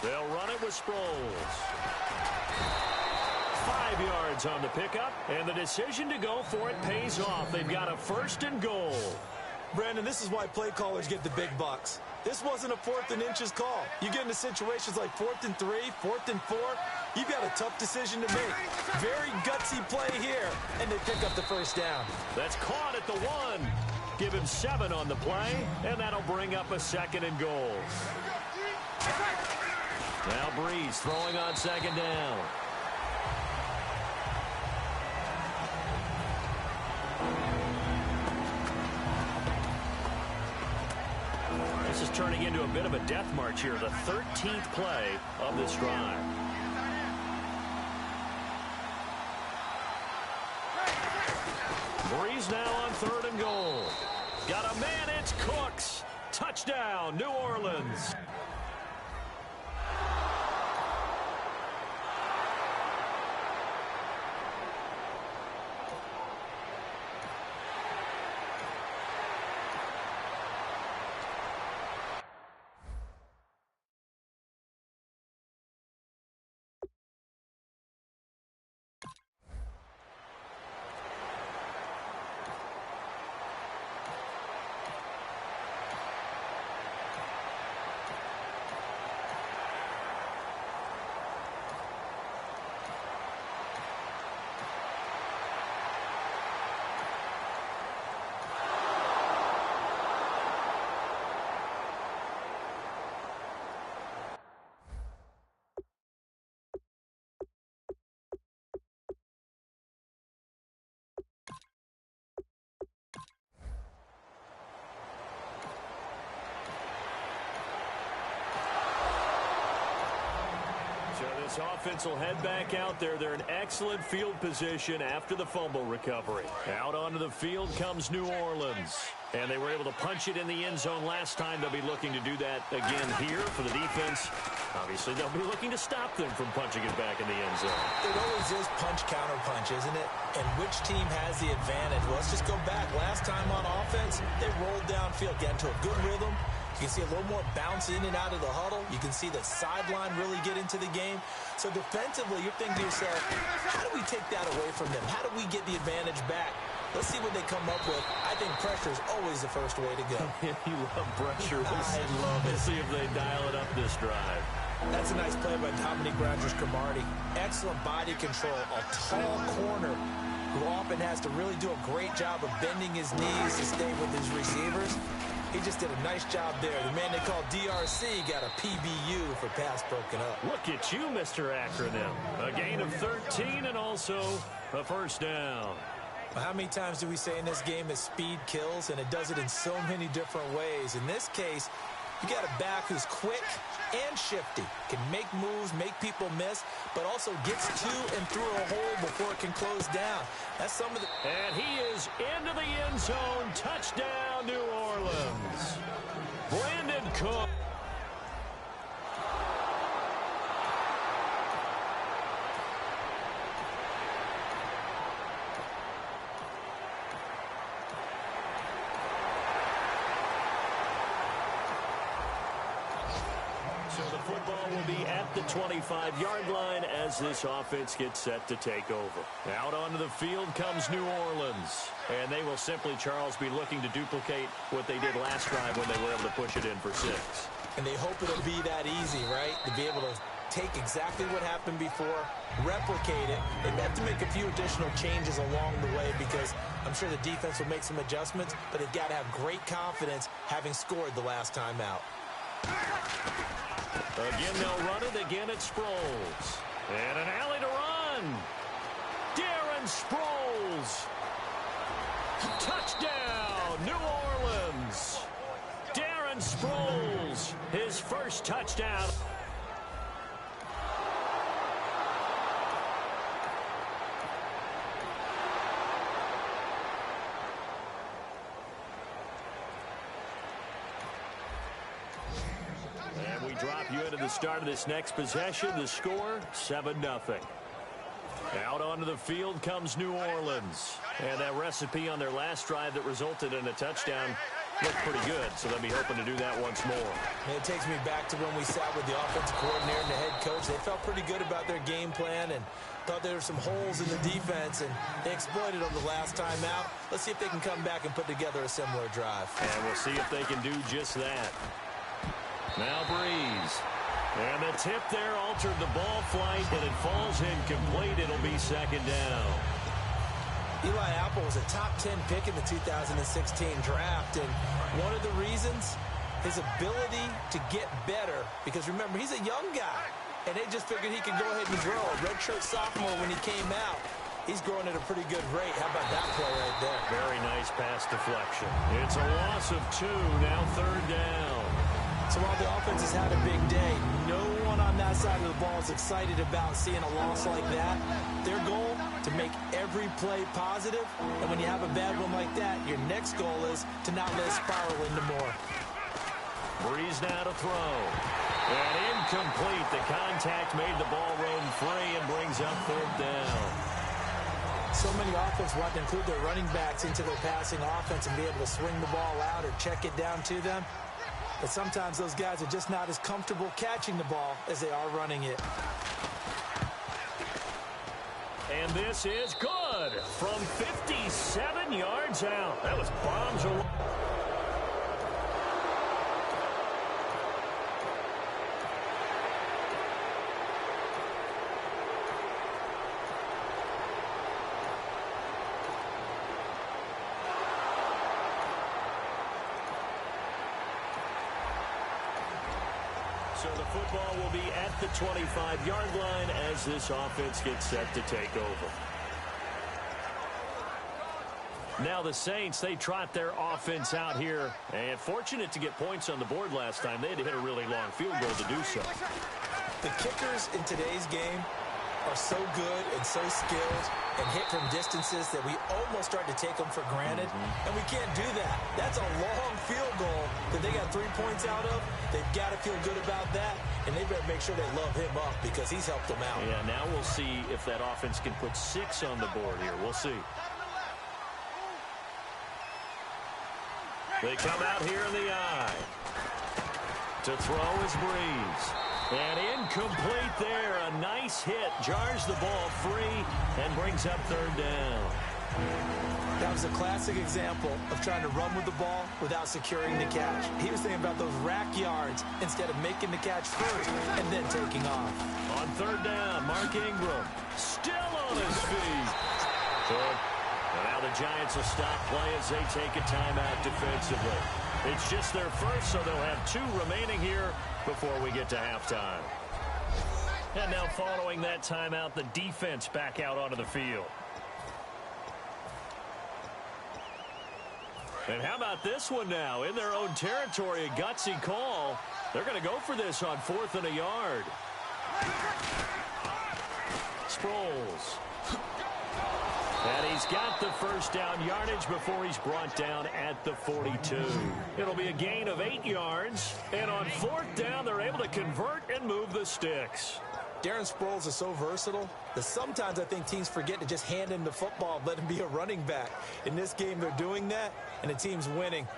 They'll run it with Sproles. 5 yards on the pickup, and the decision to go for it pays off. They've got a 1st and goal. Brandon, this is why play callers get the big bucks. This wasn't a 4th and inches call. You get into situations like 4th and 3, 4th and 4. You've got a tough decision to make. Very gutsy play here, and they pick up the first down. That's caught at the 1. Give him 7 on the play, and that'll bring up a 2nd and goal. Now Breeze throwing on 2nd down. This is turning into a bit of a death march here, the 13th play of this drive. Breeze now on 3rd and goal. Got a man, it's Cooks. Touchdown, New Orleans. So this offense will head back out there. They're in excellent field position after the fumble recovery. Out onto the field comes New Orleans. And they were able to punch it in the end zone last time. They'll be looking to do that again here for the defense. Obviously, they'll be looking to stop them from punching it back in the end zone. It always is punch-counter-punch, isn't it? And which team has the advantage? Well, let's just go back. Last time on offense, they rolled downfield, got into a good rhythm. You can see a little more bounce in and out of the huddle. You can see the sideline really get into the game. So defensively, you're thinking to yourself, how do we take that away from them? How do we get the advantage back? Let's see what they come up with. I think pressure is always the first way to go. You love pressure. I love it. Let's see if they dial it up this drive. That's a nice play by Dominique Rodgers-Cromartie. Excellent body control. A tall corner who often has to really do a great job of bending his knees to stay with his receivers. He just did a nice job there. The man they call DRC got a PBU for pass broken up. Look at you, Mr. Acronym. A gain of 13 and also a first down. Well, how many times do we say in this game that speed kills, and it does it in so many different ways? In this case, you got a back who's quick and shifty, can make moves, make people miss, but also gets to and through a hole before it can close down. That's some of the... And he is into the end zone. Touchdown, New Orleans. Brandon Cook. So the football will be at the 25-yard line as this offense gets set to take over. Out onto the field comes New Orleans. And they will simply, Charles, be looking to duplicate what they did last drive when they were able to push it in for 6. And they hope it'll be that easy, right? To be able to take exactly what happened before, replicate it. They've got to make a few additional changes along the way because I'm sure the defense will make some adjustments, but they've got to have great confidence having scored the last time out. Again, they'll run it. Again, it's Sproles. And an alley to run. Darren Sproles. Touchdown, New Orleans. Darren Sproles, his first touchdown. And we drop you into the start of this next possession. The score, 7-0. Out onto the field comes New Orleans. And that recipe on their last drive that resulted in a touchdown looked pretty good, so they'll be hoping to do that once more. And it takes me back to when we sat with the offensive coordinator and the head coach. They felt pretty good about their game plan, and Thought there were some holes in the defense, and they exploited them the last time out. Let's see if they can come back and put together a similar drive. And we'll see if they can do just that. Now Breeze. And the tip there altered the ball flight, and it falls incomplete. It'll be second down. Eli Apple was a top 10 pick in the 2016 draft, and one of the reasons, his ability to get better, because remember, he's a young guy, and they just figured he could go ahead and grow. Redshirt sophomore when he came out. He's growing at a pretty good rate. How about that play right there? Very nice pass deflection. It's a loss of 2, now third down. So while the offense has had a big day, no one on that side of the ball is excited about seeing a loss like that. Their goal, to make every play positive. And when you have a bad one like that, your next goal is to not let it spiral into more. Breeze now to throw. And incomplete. The contact made the ball roam free and brings up third down. So many offenses want to include their running backs into their passing offense and be able to swing the ball out or check it down to them. But sometimes those guys are just not as comfortable catching the ball as they are running it. And this is good from 57 yards out. That was bombs away. So the football will be at the 25-yard line as this offense gets set to take over. Now the Saints, they trot their offense out here. And fortunate to get points on the board last time. They had to hit a really long field goal to do so. The kickers in today's game are so good and so skilled and hit from distances that we almost start to take them for granted. And we can't do that. That's a long field goal that they got 3 points out of. They've got to feel good about that, and they better make sure they love him up because he's helped them out. Yeah, now we'll see if that offense can put 6 on the board here. We'll see. They come out here in the eye. To throw is Breeze. And incomplete there. A nice hit. Jars the ball free and brings up third down. That was a classic example of trying to run with the ball without securing the catch. He was thinking about those rack yards instead of making the catch first and then taking off. On third down, Mark Ingram still on his feet. Good. And now the Giants will stop play as they take a timeout defensively. It's just their first, so they'll have 2 remaining here before we get to halftime. And now following that timeout, the defense back out onto the field. And how about this one now? In their own territory, a gutsy call. They're going to go for this on 4th and a yard. Sproles. And he's got the first down yardage before he's brought down at the 42. It'll be a gain of 8 yards. And on 4th down, they're able to convert and move the sticks. Darren Sproles is so versatile that sometimes I think teams forget to just hand him the football and let him be a running back. In this game, they're doing that, and the team's winning.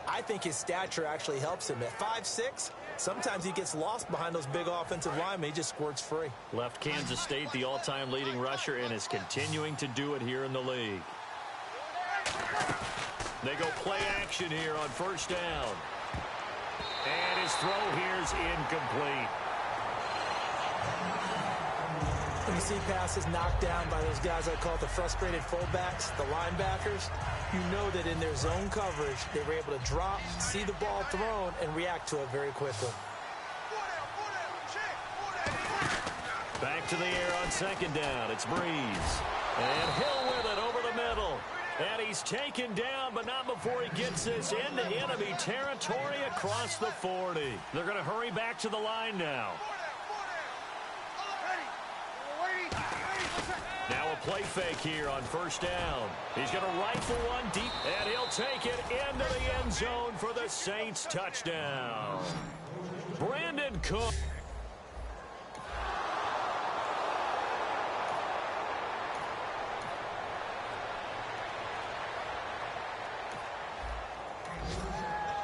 I think his stature actually helps him. At 5'6", sometimes he gets lost behind those big offensive linemen. He just squirts free. Left Kansas State the all-time leading rusher and is continuing to do it here in the league. They go play action here on first down. And his throw here is incomplete. When you see passes knocked down by those guys I call the frustrated fullbacks, the linebackers, you know that in their zone coverage, they were able to drop, see the ball thrown, and react to it very quickly. Back to the air on second down. It's Breeze. And Hill with it over the middle. And he's taken down, but not before he gets this into enemy territory across the 40. They're going to hurry back to the line now. Now a play fake here on first down. He's going to rifle one deep, and he'll take it into the end zone for the Saints touchdown. Brandon Cook.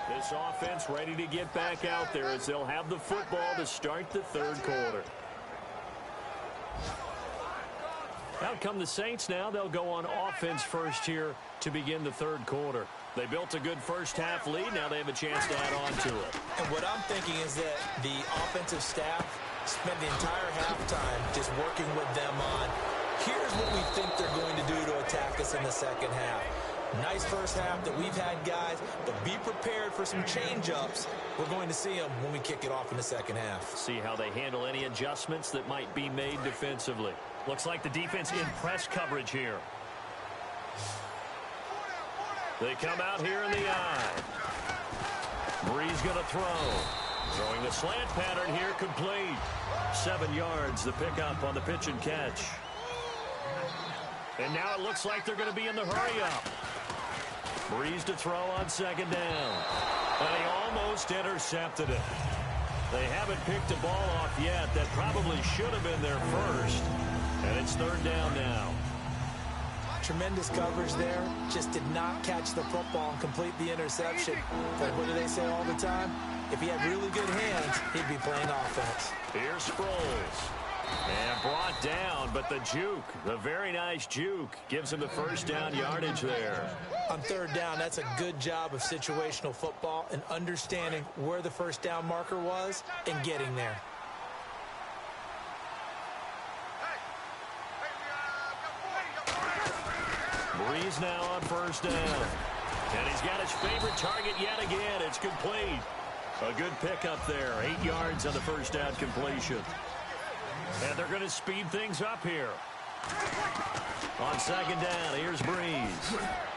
This offense ready to get back out there as they'll have the football to start the third quarter. Out come the Saints now. They'll go on offense first here to begin the third quarter. They built a good first-half lead. Now they have a chance to add on to it. And what I'm thinking is that the offensive staff spent the entire halftime just working with them on, here's what we think they're going to do to attack us in the second half. Nice first half that we've had, guys, but be prepared for some change-ups. We're going to see them when we kick it off in the second half. See how they handle any adjustments that might be made defensively. Looks like the defense in press coverage here. They come out here in the eye. Breeze going to throw. Throwing the slant pattern here, complete. 7 yards, the pickup on the pitch and catch. And now it looks like they're going to be in the hurry-up. Breeze to throw on second down. And he almost intercepted it. They haven't picked a ball off yet. That probably should have been their first. And it's third down now. Tremendous coverage there. Just did not catch the football and complete the interception. But what do they say all the time? If he had really good hands, he'd be playing offense. Here's Sproles. And brought down, but the juke, the very nice juke, gives him the first down yardage there. On third down, that's a good job of situational football and understanding where the first down marker was and getting there. Breeze now on first down. And he's got his favorite target yet again. It's complete. A good pickup there. 8 yards on the first down completion. And they're going to speed things up here. On second down, here's Breeze.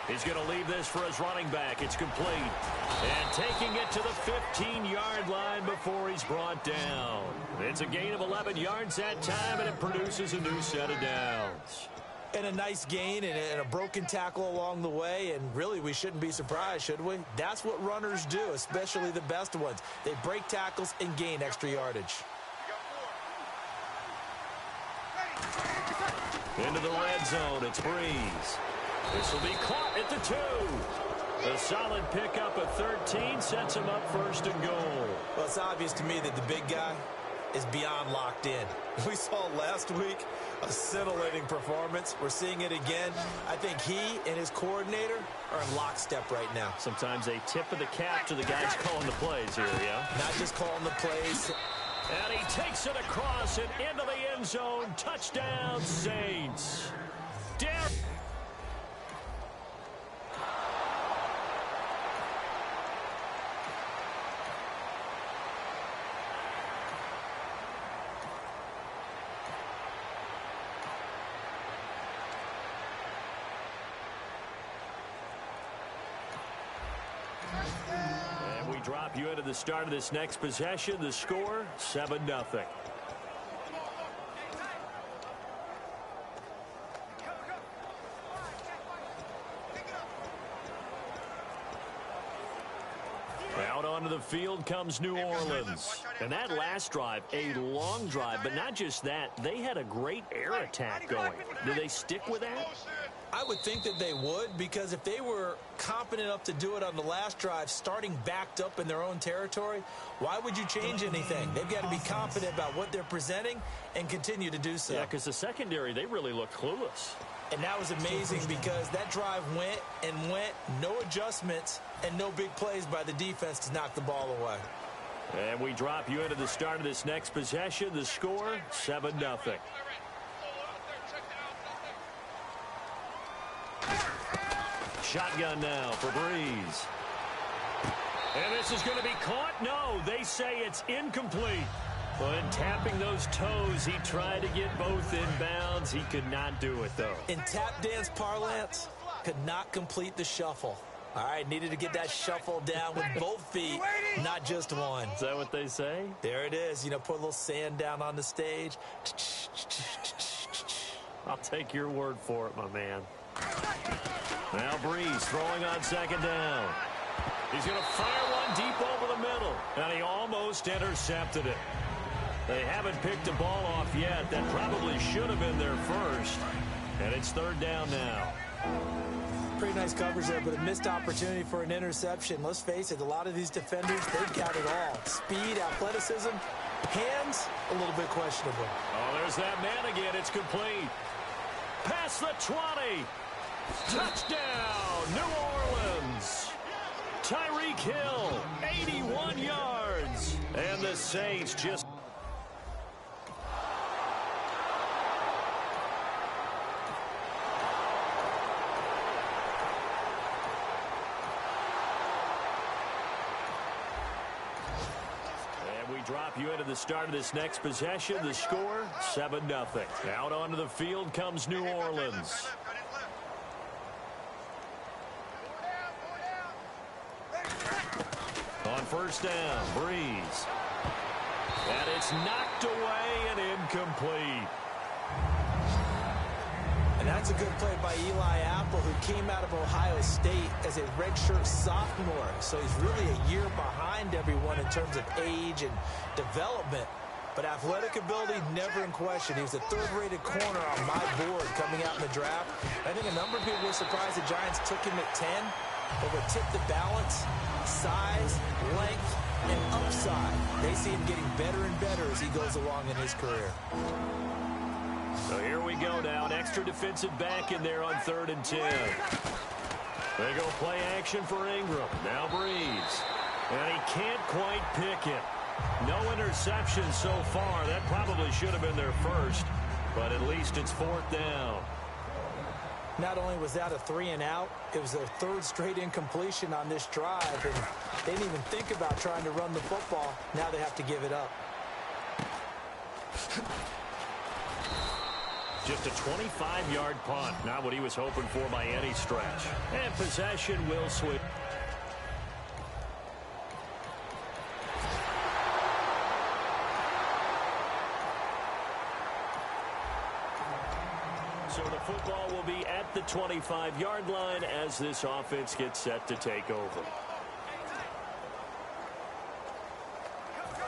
He's going to leave this for his running back. It's complete. And taking it to the 15-yard line before he's brought down. It's a gain of 11 yards that time, and it produces a new set of downs. And a nice gain and a broken tackle along the way, and really we shouldn't be surprised, should we? That's what runners do, especially the best ones. They break tackles and gain extra yardage. Into the red zone, it's Breeze. This will be caught at the 2. A solid pickup of 13 sets him up first and goal. Well, it's obvious to me that the big guy is beyond locked in. We saw last week a scintillating performance. We're seeing it again. I think he and his coordinator are in lockstep right now. Sometimes a tip of the cap to the guys calling the plays here, yeah? Not just calling the plays. And he takes it across and into the end zone. Touchdown, Saints. And we drop you into the start of this next possession. The score, 7-0. Out onto the field comes New Orleans. And that last drive, a long drive, but not just that. They had a great air attack going. Do they stick with that? I would think that they would, because if they were competent enough to do it on the last drive, starting backed up in their own territory, why would you change anything? They've got to be confident about what they're presenting and continue to do so. Yeah, because the secondary, they really looked clueless. And that was amazing because that drive went and went, no adjustments, and no big plays by the defense to knock the ball away. And we drop you into the start of this next possession. The score, 7-0. Shotgun now for Breeze. And this is going to be caught. No, they say it's incomplete. When tapping those toes, he tried to get both in bounds. He could not do it, though. In tap dance parlance, could not complete the shuffle. All right, needed to get that shuffle down with both feet, not just one. Is that what they say? There it is. You know, put a little sand down on the stage. I'll take your word for it, my man. Now Breeze throwing on second down. He's going to fire one deep over the middle, and he almost intercepted it. They haven't picked a ball off yet. That probably should have been their first, and it's third down now. Pretty nice coverage there, but a missed opportunity for an interception. Let's face it, a lot of these defenders, they've got it all. Speed, Past the 20. Touchdown, New Orleans. Tyreek Hill, 81 yards. And the Saints just... And we drop you into the start of this next possession. The score, 7-0. Out onto the field comes New Orleans. On first down, Breeze. And it's knocked away and incomplete. And that's a good play by Eli Apple, who came out of Ohio State as a redshirt sophomore. So he's really a year behind everyone in terms of age and development. But athletic ability, never in question. He was a third-rated corner on my board coming out in the draft. I think a number of people were surprised the Giants took him at 10. But with tip the balance, size, length, and upside, they see him getting better and better as he goes along in his career. So here we go now. An extra defensive back in there on 3rd and 10. They go play action for Ingram. Now Breeze. And he can't quite pick it. No interceptions so far. That probably should have been their first. But at least it's 4th down. Not only was that a 3-and-out, it was their 3rd straight incompletion on this drive. And they didn't even think about trying to run the football. Now they have to give it up. Just a 25-yard punt. Not what he was hoping for by any stretch. And possession will switch. So the football will be at the 25-yard line as this offense gets set to take over.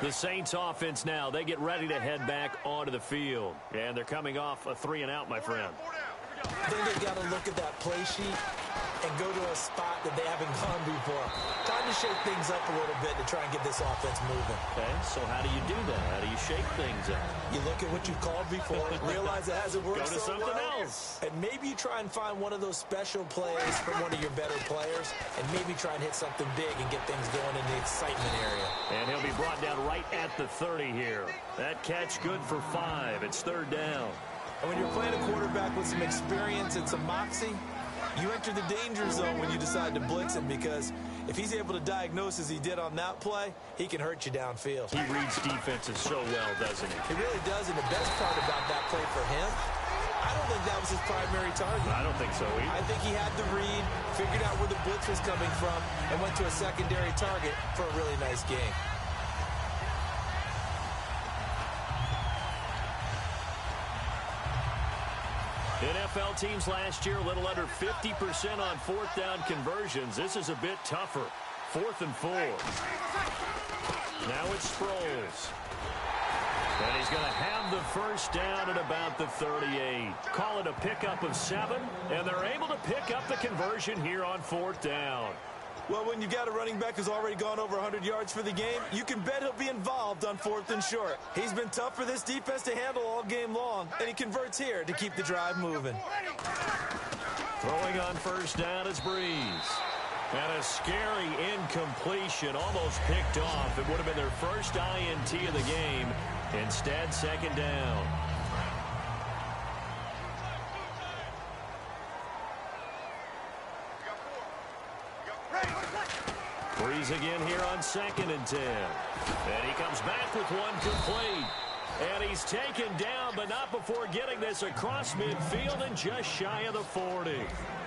The Saints offense now, they get ready to head back onto the field. And they're coming off a 3-and-out, my friend. Then they've got to look at that play sheet and go to a spot that they haven't gone before. Time to shake things up a little bit to try and get this offense moving. Okay, so how do you do that? How do you shake things up? You look at what you've called before, realize it hasn't worked Go to so something well, else. and maybe you try and find one of those special plays from one of your better players, and maybe try and hit something big and get things going in the excitement area. And he'll be brought down right at the 30 here. That catch good for 5. It's 3rd down. And when you're playing a quarterback with some experience and some moxie, you enter the danger zone when you decide to blitz him, because if he's able to diagnose as he did on that play, he can hurt you downfield. He reads defenses so well, doesn't he? He really does, and the best part about that play for him, I don't think that was his primary target. I don't think so either. I think he had the read, figured out where the blitz was coming from, and went to a secondary target for a really nice game. NFL teams last year a little under 50% on 4th down conversions. This is a bit tougher. 4th and 4. Now it's Sproles. And he's going to have the first down at about the 38. Call it a pickup of 7, and they're able to pick up the conversion here on 4th down. Well, when you got a running back who's already gone over 100 yards for the game, you can bet he'll be involved on 4th and short. He's been tough for this defense to handle all game long, and he converts here to keep the drive moving. Throwing on first down is Breeze. And a scary incompletion, almost picked off. It would have been their first INT of the game. Instead, 2nd down. Breeze again here on 2nd and 10. And he comes back with one complete. And he's taken down, but not before getting this across midfield and just shy of the 40.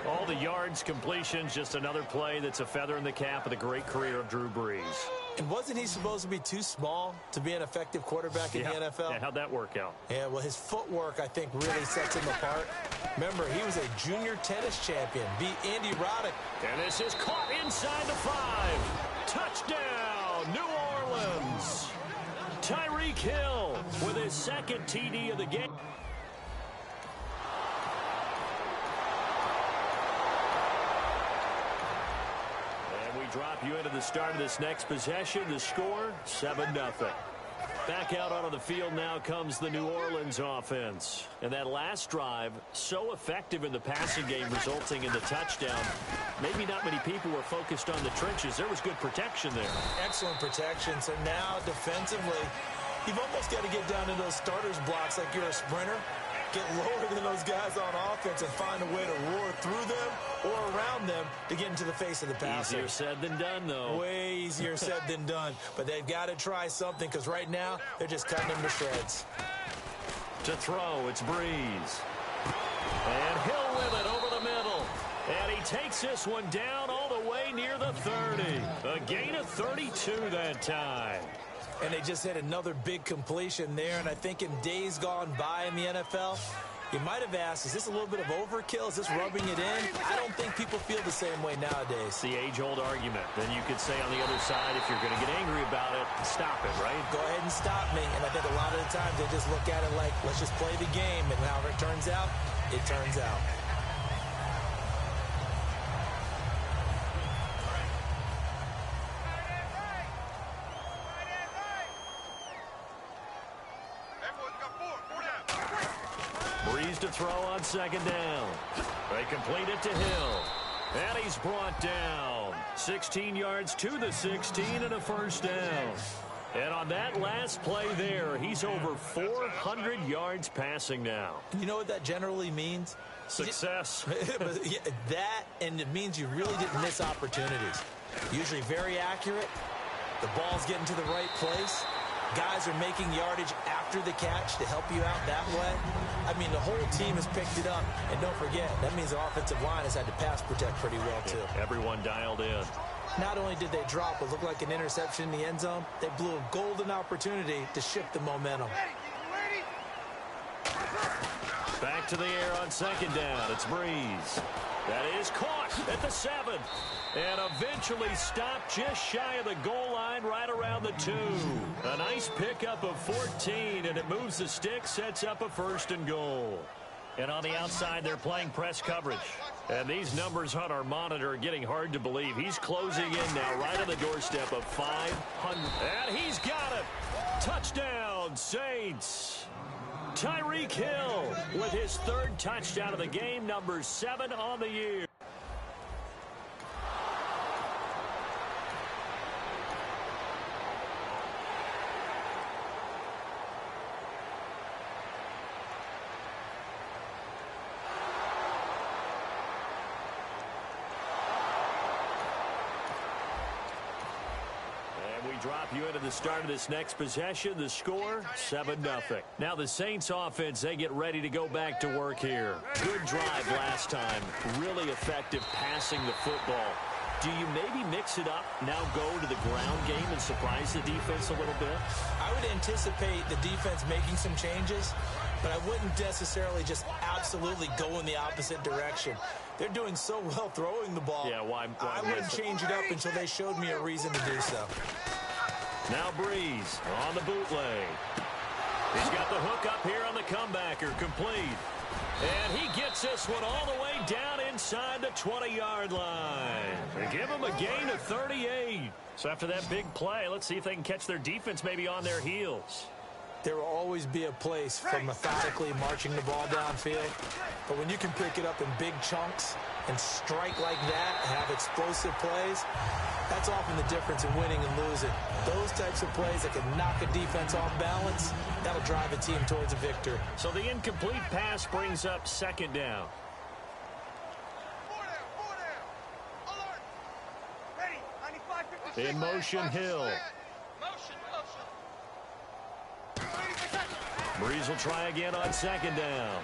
All the yards, completions, just another play that's a feather in the cap of the great career of Drew Brees. And wasn't he supposed to be too small to be an effective quarterback in the NFL? Yeah, how'd that work out? Yeah, well, his footwork, I think, really sets him apart. Remember, he was a junior tennis champion, beat Andy Roddick. And this is caught inside the 5. Touchdown, New Orleans. Tyreek Hill with his 2nd TD of the game. And we drop you into the start of this next possession. The score, 7-0. Back out onto the field now comes the New Orleans offense. And that last drive, so effective in the passing game, resulting in the touchdown. Maybe not many people were focused on the trenches. There was good protection there. Excellent protection. So now defensively, you've almost got to get down to those starters blocks like you're a sprinter. Get lower than those guys on offense and find a way to roar through them or around them to get into the face of the passer. Easier said than done, though. Way easier said than done. But they've got to try something because right now they're just cutting them to shreds. To throw, it's Breeze. And Hill with it over the middle. And he takes this one down all the way near the 30. A gain of 32 that time. And they just hit another big completion there. And I think in days gone by in the NFL, you might have asked, is this a little bit of overkill? Is this rubbing it in? I don't think people feel the same way nowadays. The age-old argument. Then you could say on the other side, if you're going to get angry about it, stop it, right? Go ahead and stop me. And I think a lot of the times they just look at it like, let's just play the game. And however it turns out, it turns out. Breeze to throw on second down. They complete it to Hill. And he's brought down. 16 yards to the 16 and a first down. And on that last play there, he's over 400 yards passing now. You know what that generally means? Success. Yeah, that, and it means you really didn't miss opportunities. Usually very accurate. The ball's getting to the right place. Guys are making yardage after the catch to help you out that way. I mean, the whole team has picked it up. And don't forget, that means the offensive line has had to pass protect pretty well, too. Yeah, everyone dialed in. Not only did they drop what looked like an interception in the end zone, they blew a golden opportunity to shift the momentum. Back to the air on second down. It's Breeze. That is caught at the 7. And eventually stopped just shy of the goal line right around the 2. A nice pickup of 14, and it moves the stick, sets up a first and goal. And on the outside, they're playing press coverage. And these numbers on our monitor are getting hard to believe. He's closing in now right on the doorstep of 500. And he's got it. Touchdown, Saints. Tyreek Hill with his 3rd touchdown of the game, number 7 on the year. Drop you into the start of this next possession. The score, 7-0. Now the Saints offense, they get ready to go back to work here. Good drive last time. Really effective passing the football. Do you maybe mix it up, now go to the ground game and surprise the defense a little bit? I would anticipate the defense making some changes, but I wouldn't necessarily just absolutely go in the opposite direction. They're doing so well throwing the ball. Yeah, why I wouldn't change it up until they showed me a reason to do so. Now Breeze on the bootleg. He's got the hook up here on the comebacker, complete. And he gets this one all the way down inside the 20-yard line. They give him a gain of 38. So after that big play, let's see if they can catch their defense maybe on their heels. There will always be a place for methodically marching the ball downfield. But when you can pick it up in big chunks and strike like that and have explosive plays, that's often the difference in winning and losing. Those types of plays that can knock a defense off balance, that'll drive a team towards a victory. So the incomplete pass brings up second down. In motion, Hill. Breeze will try again on second down.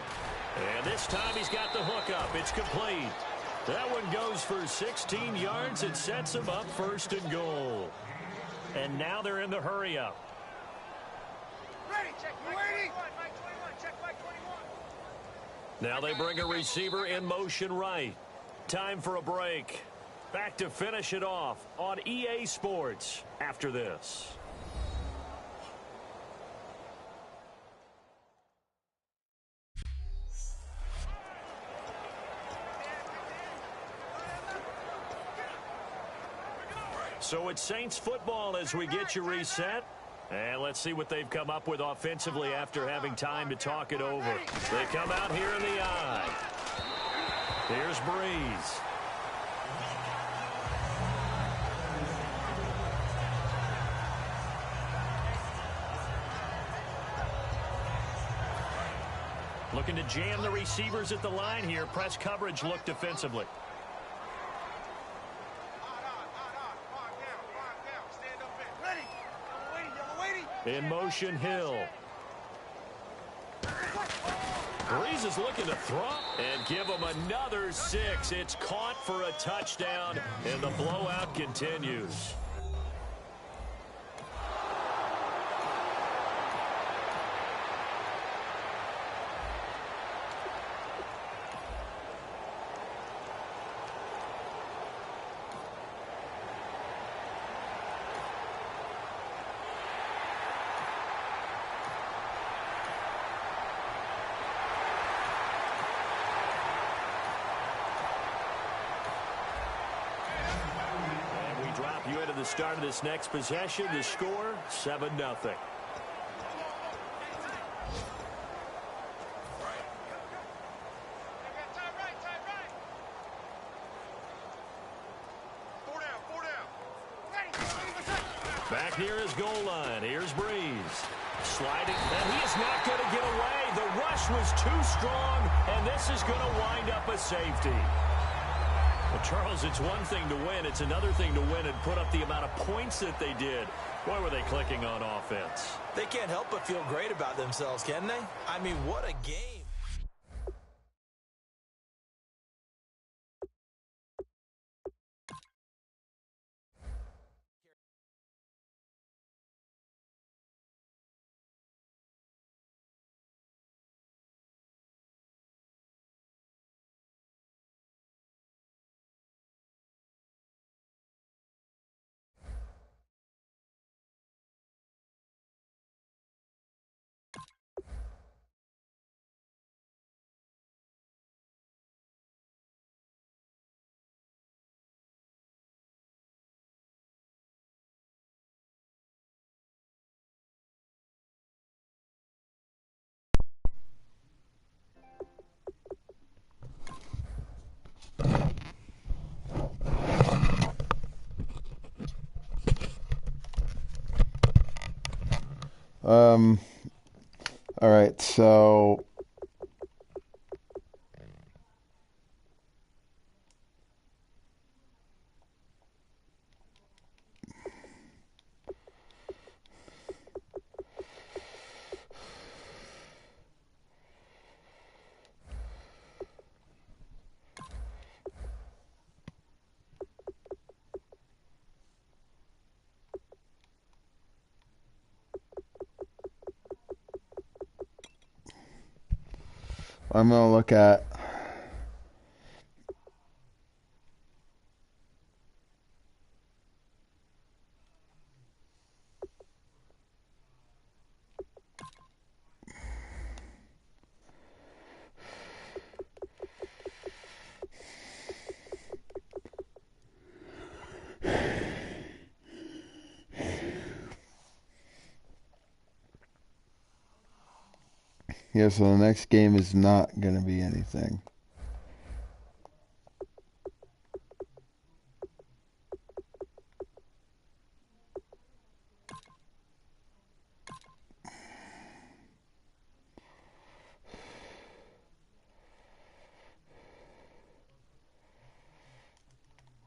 And this time he's got the hook up. It's complete. That one goes for 16 yards. It sets him up first and goal. And now they're in the hurry up. Now they bring a receiver in motion right. Time for a break. Back to finish it off on EA Sports after this. So it's Saints football as we get you reset. And let's see what they've come up with offensively after having time to talk it over. They come out here in the eye. Here's Breeze. Looking to jam the receivers at the line here. Press coverage look defensively. In motion, Hill. Breeze is looking to throw and give him another 6. It's caught for a touchdown, and the blowout continues. You into the start of this next possession. The score, 7-0. Back near his goal line. Here's Breeze. Sliding, and he is not going to get away. The rush was too strong, and this is going to wind up a safety. Well, Charles, it's one thing to win. It's another thing to win and put up the amount of points that they did. Boy, were they clicking on offense. They can't help but feel great about themselves, can they? I mean, what a game. All right, so I'm going to look at yeah, so the next game is not going to be anything.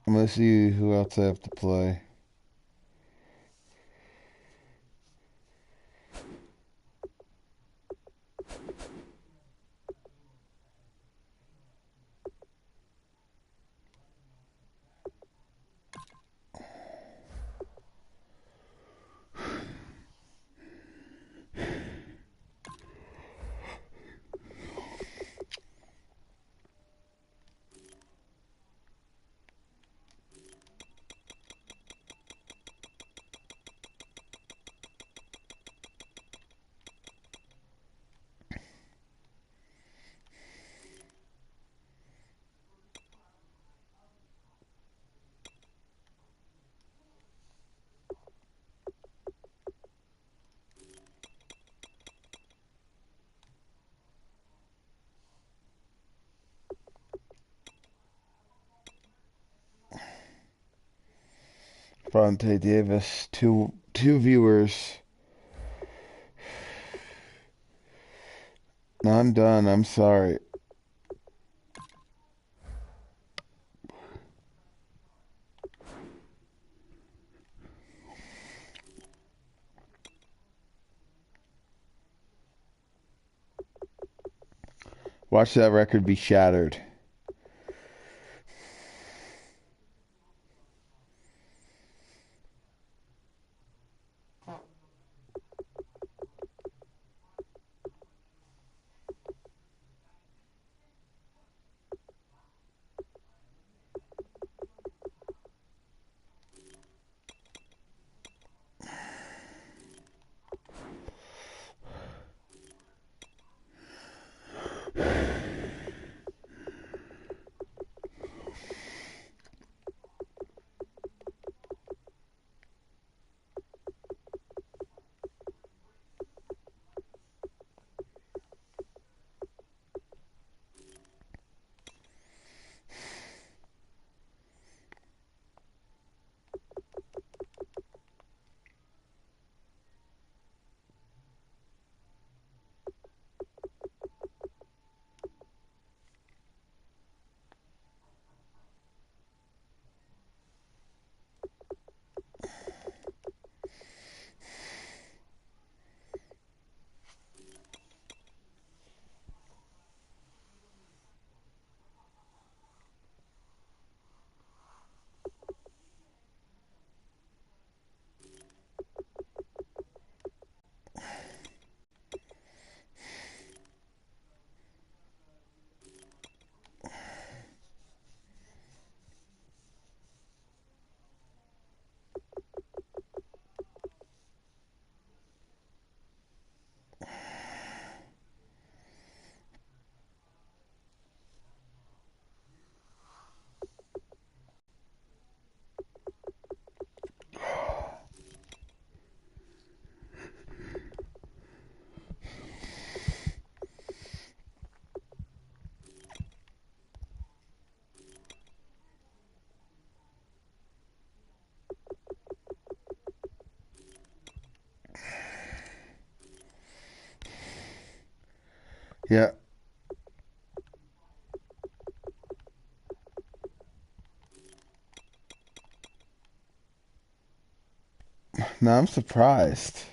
I'm going to see who else I have to play. Vontae Davis, two viewers. No, I'm done. I'm sorry. Watch that record be shattered. Yeah. No, I'm surprised.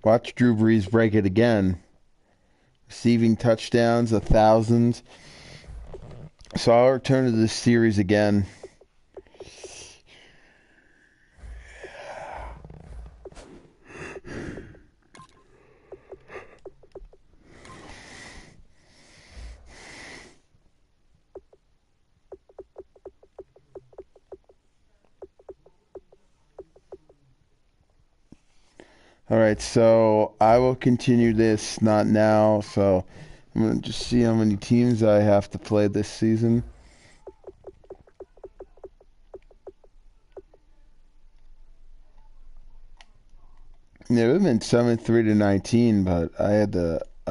Watch Drew Brees break it again. Receiving touchdowns, 1,000. So I'll return to this series again. All right, so I will continue this, not now. So I'm going to just see how many teams I have to play this season. Yeah, it would have been 73-19, but I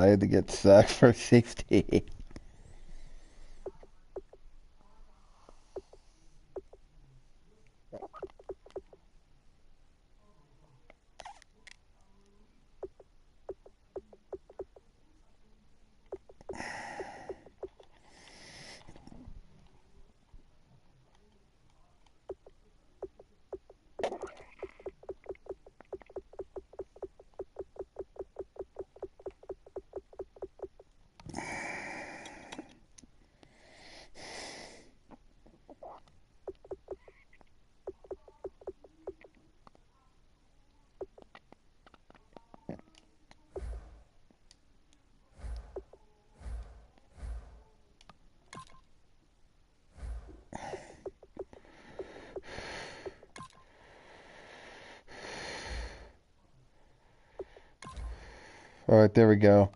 had to get sacked for safety. All right, there we go.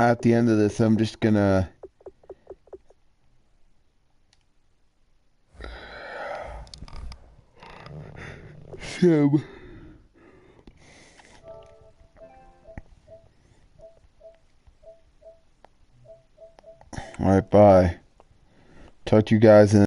at the end of this, I'm just gonna Sim. All right, bye. Talk to you guys in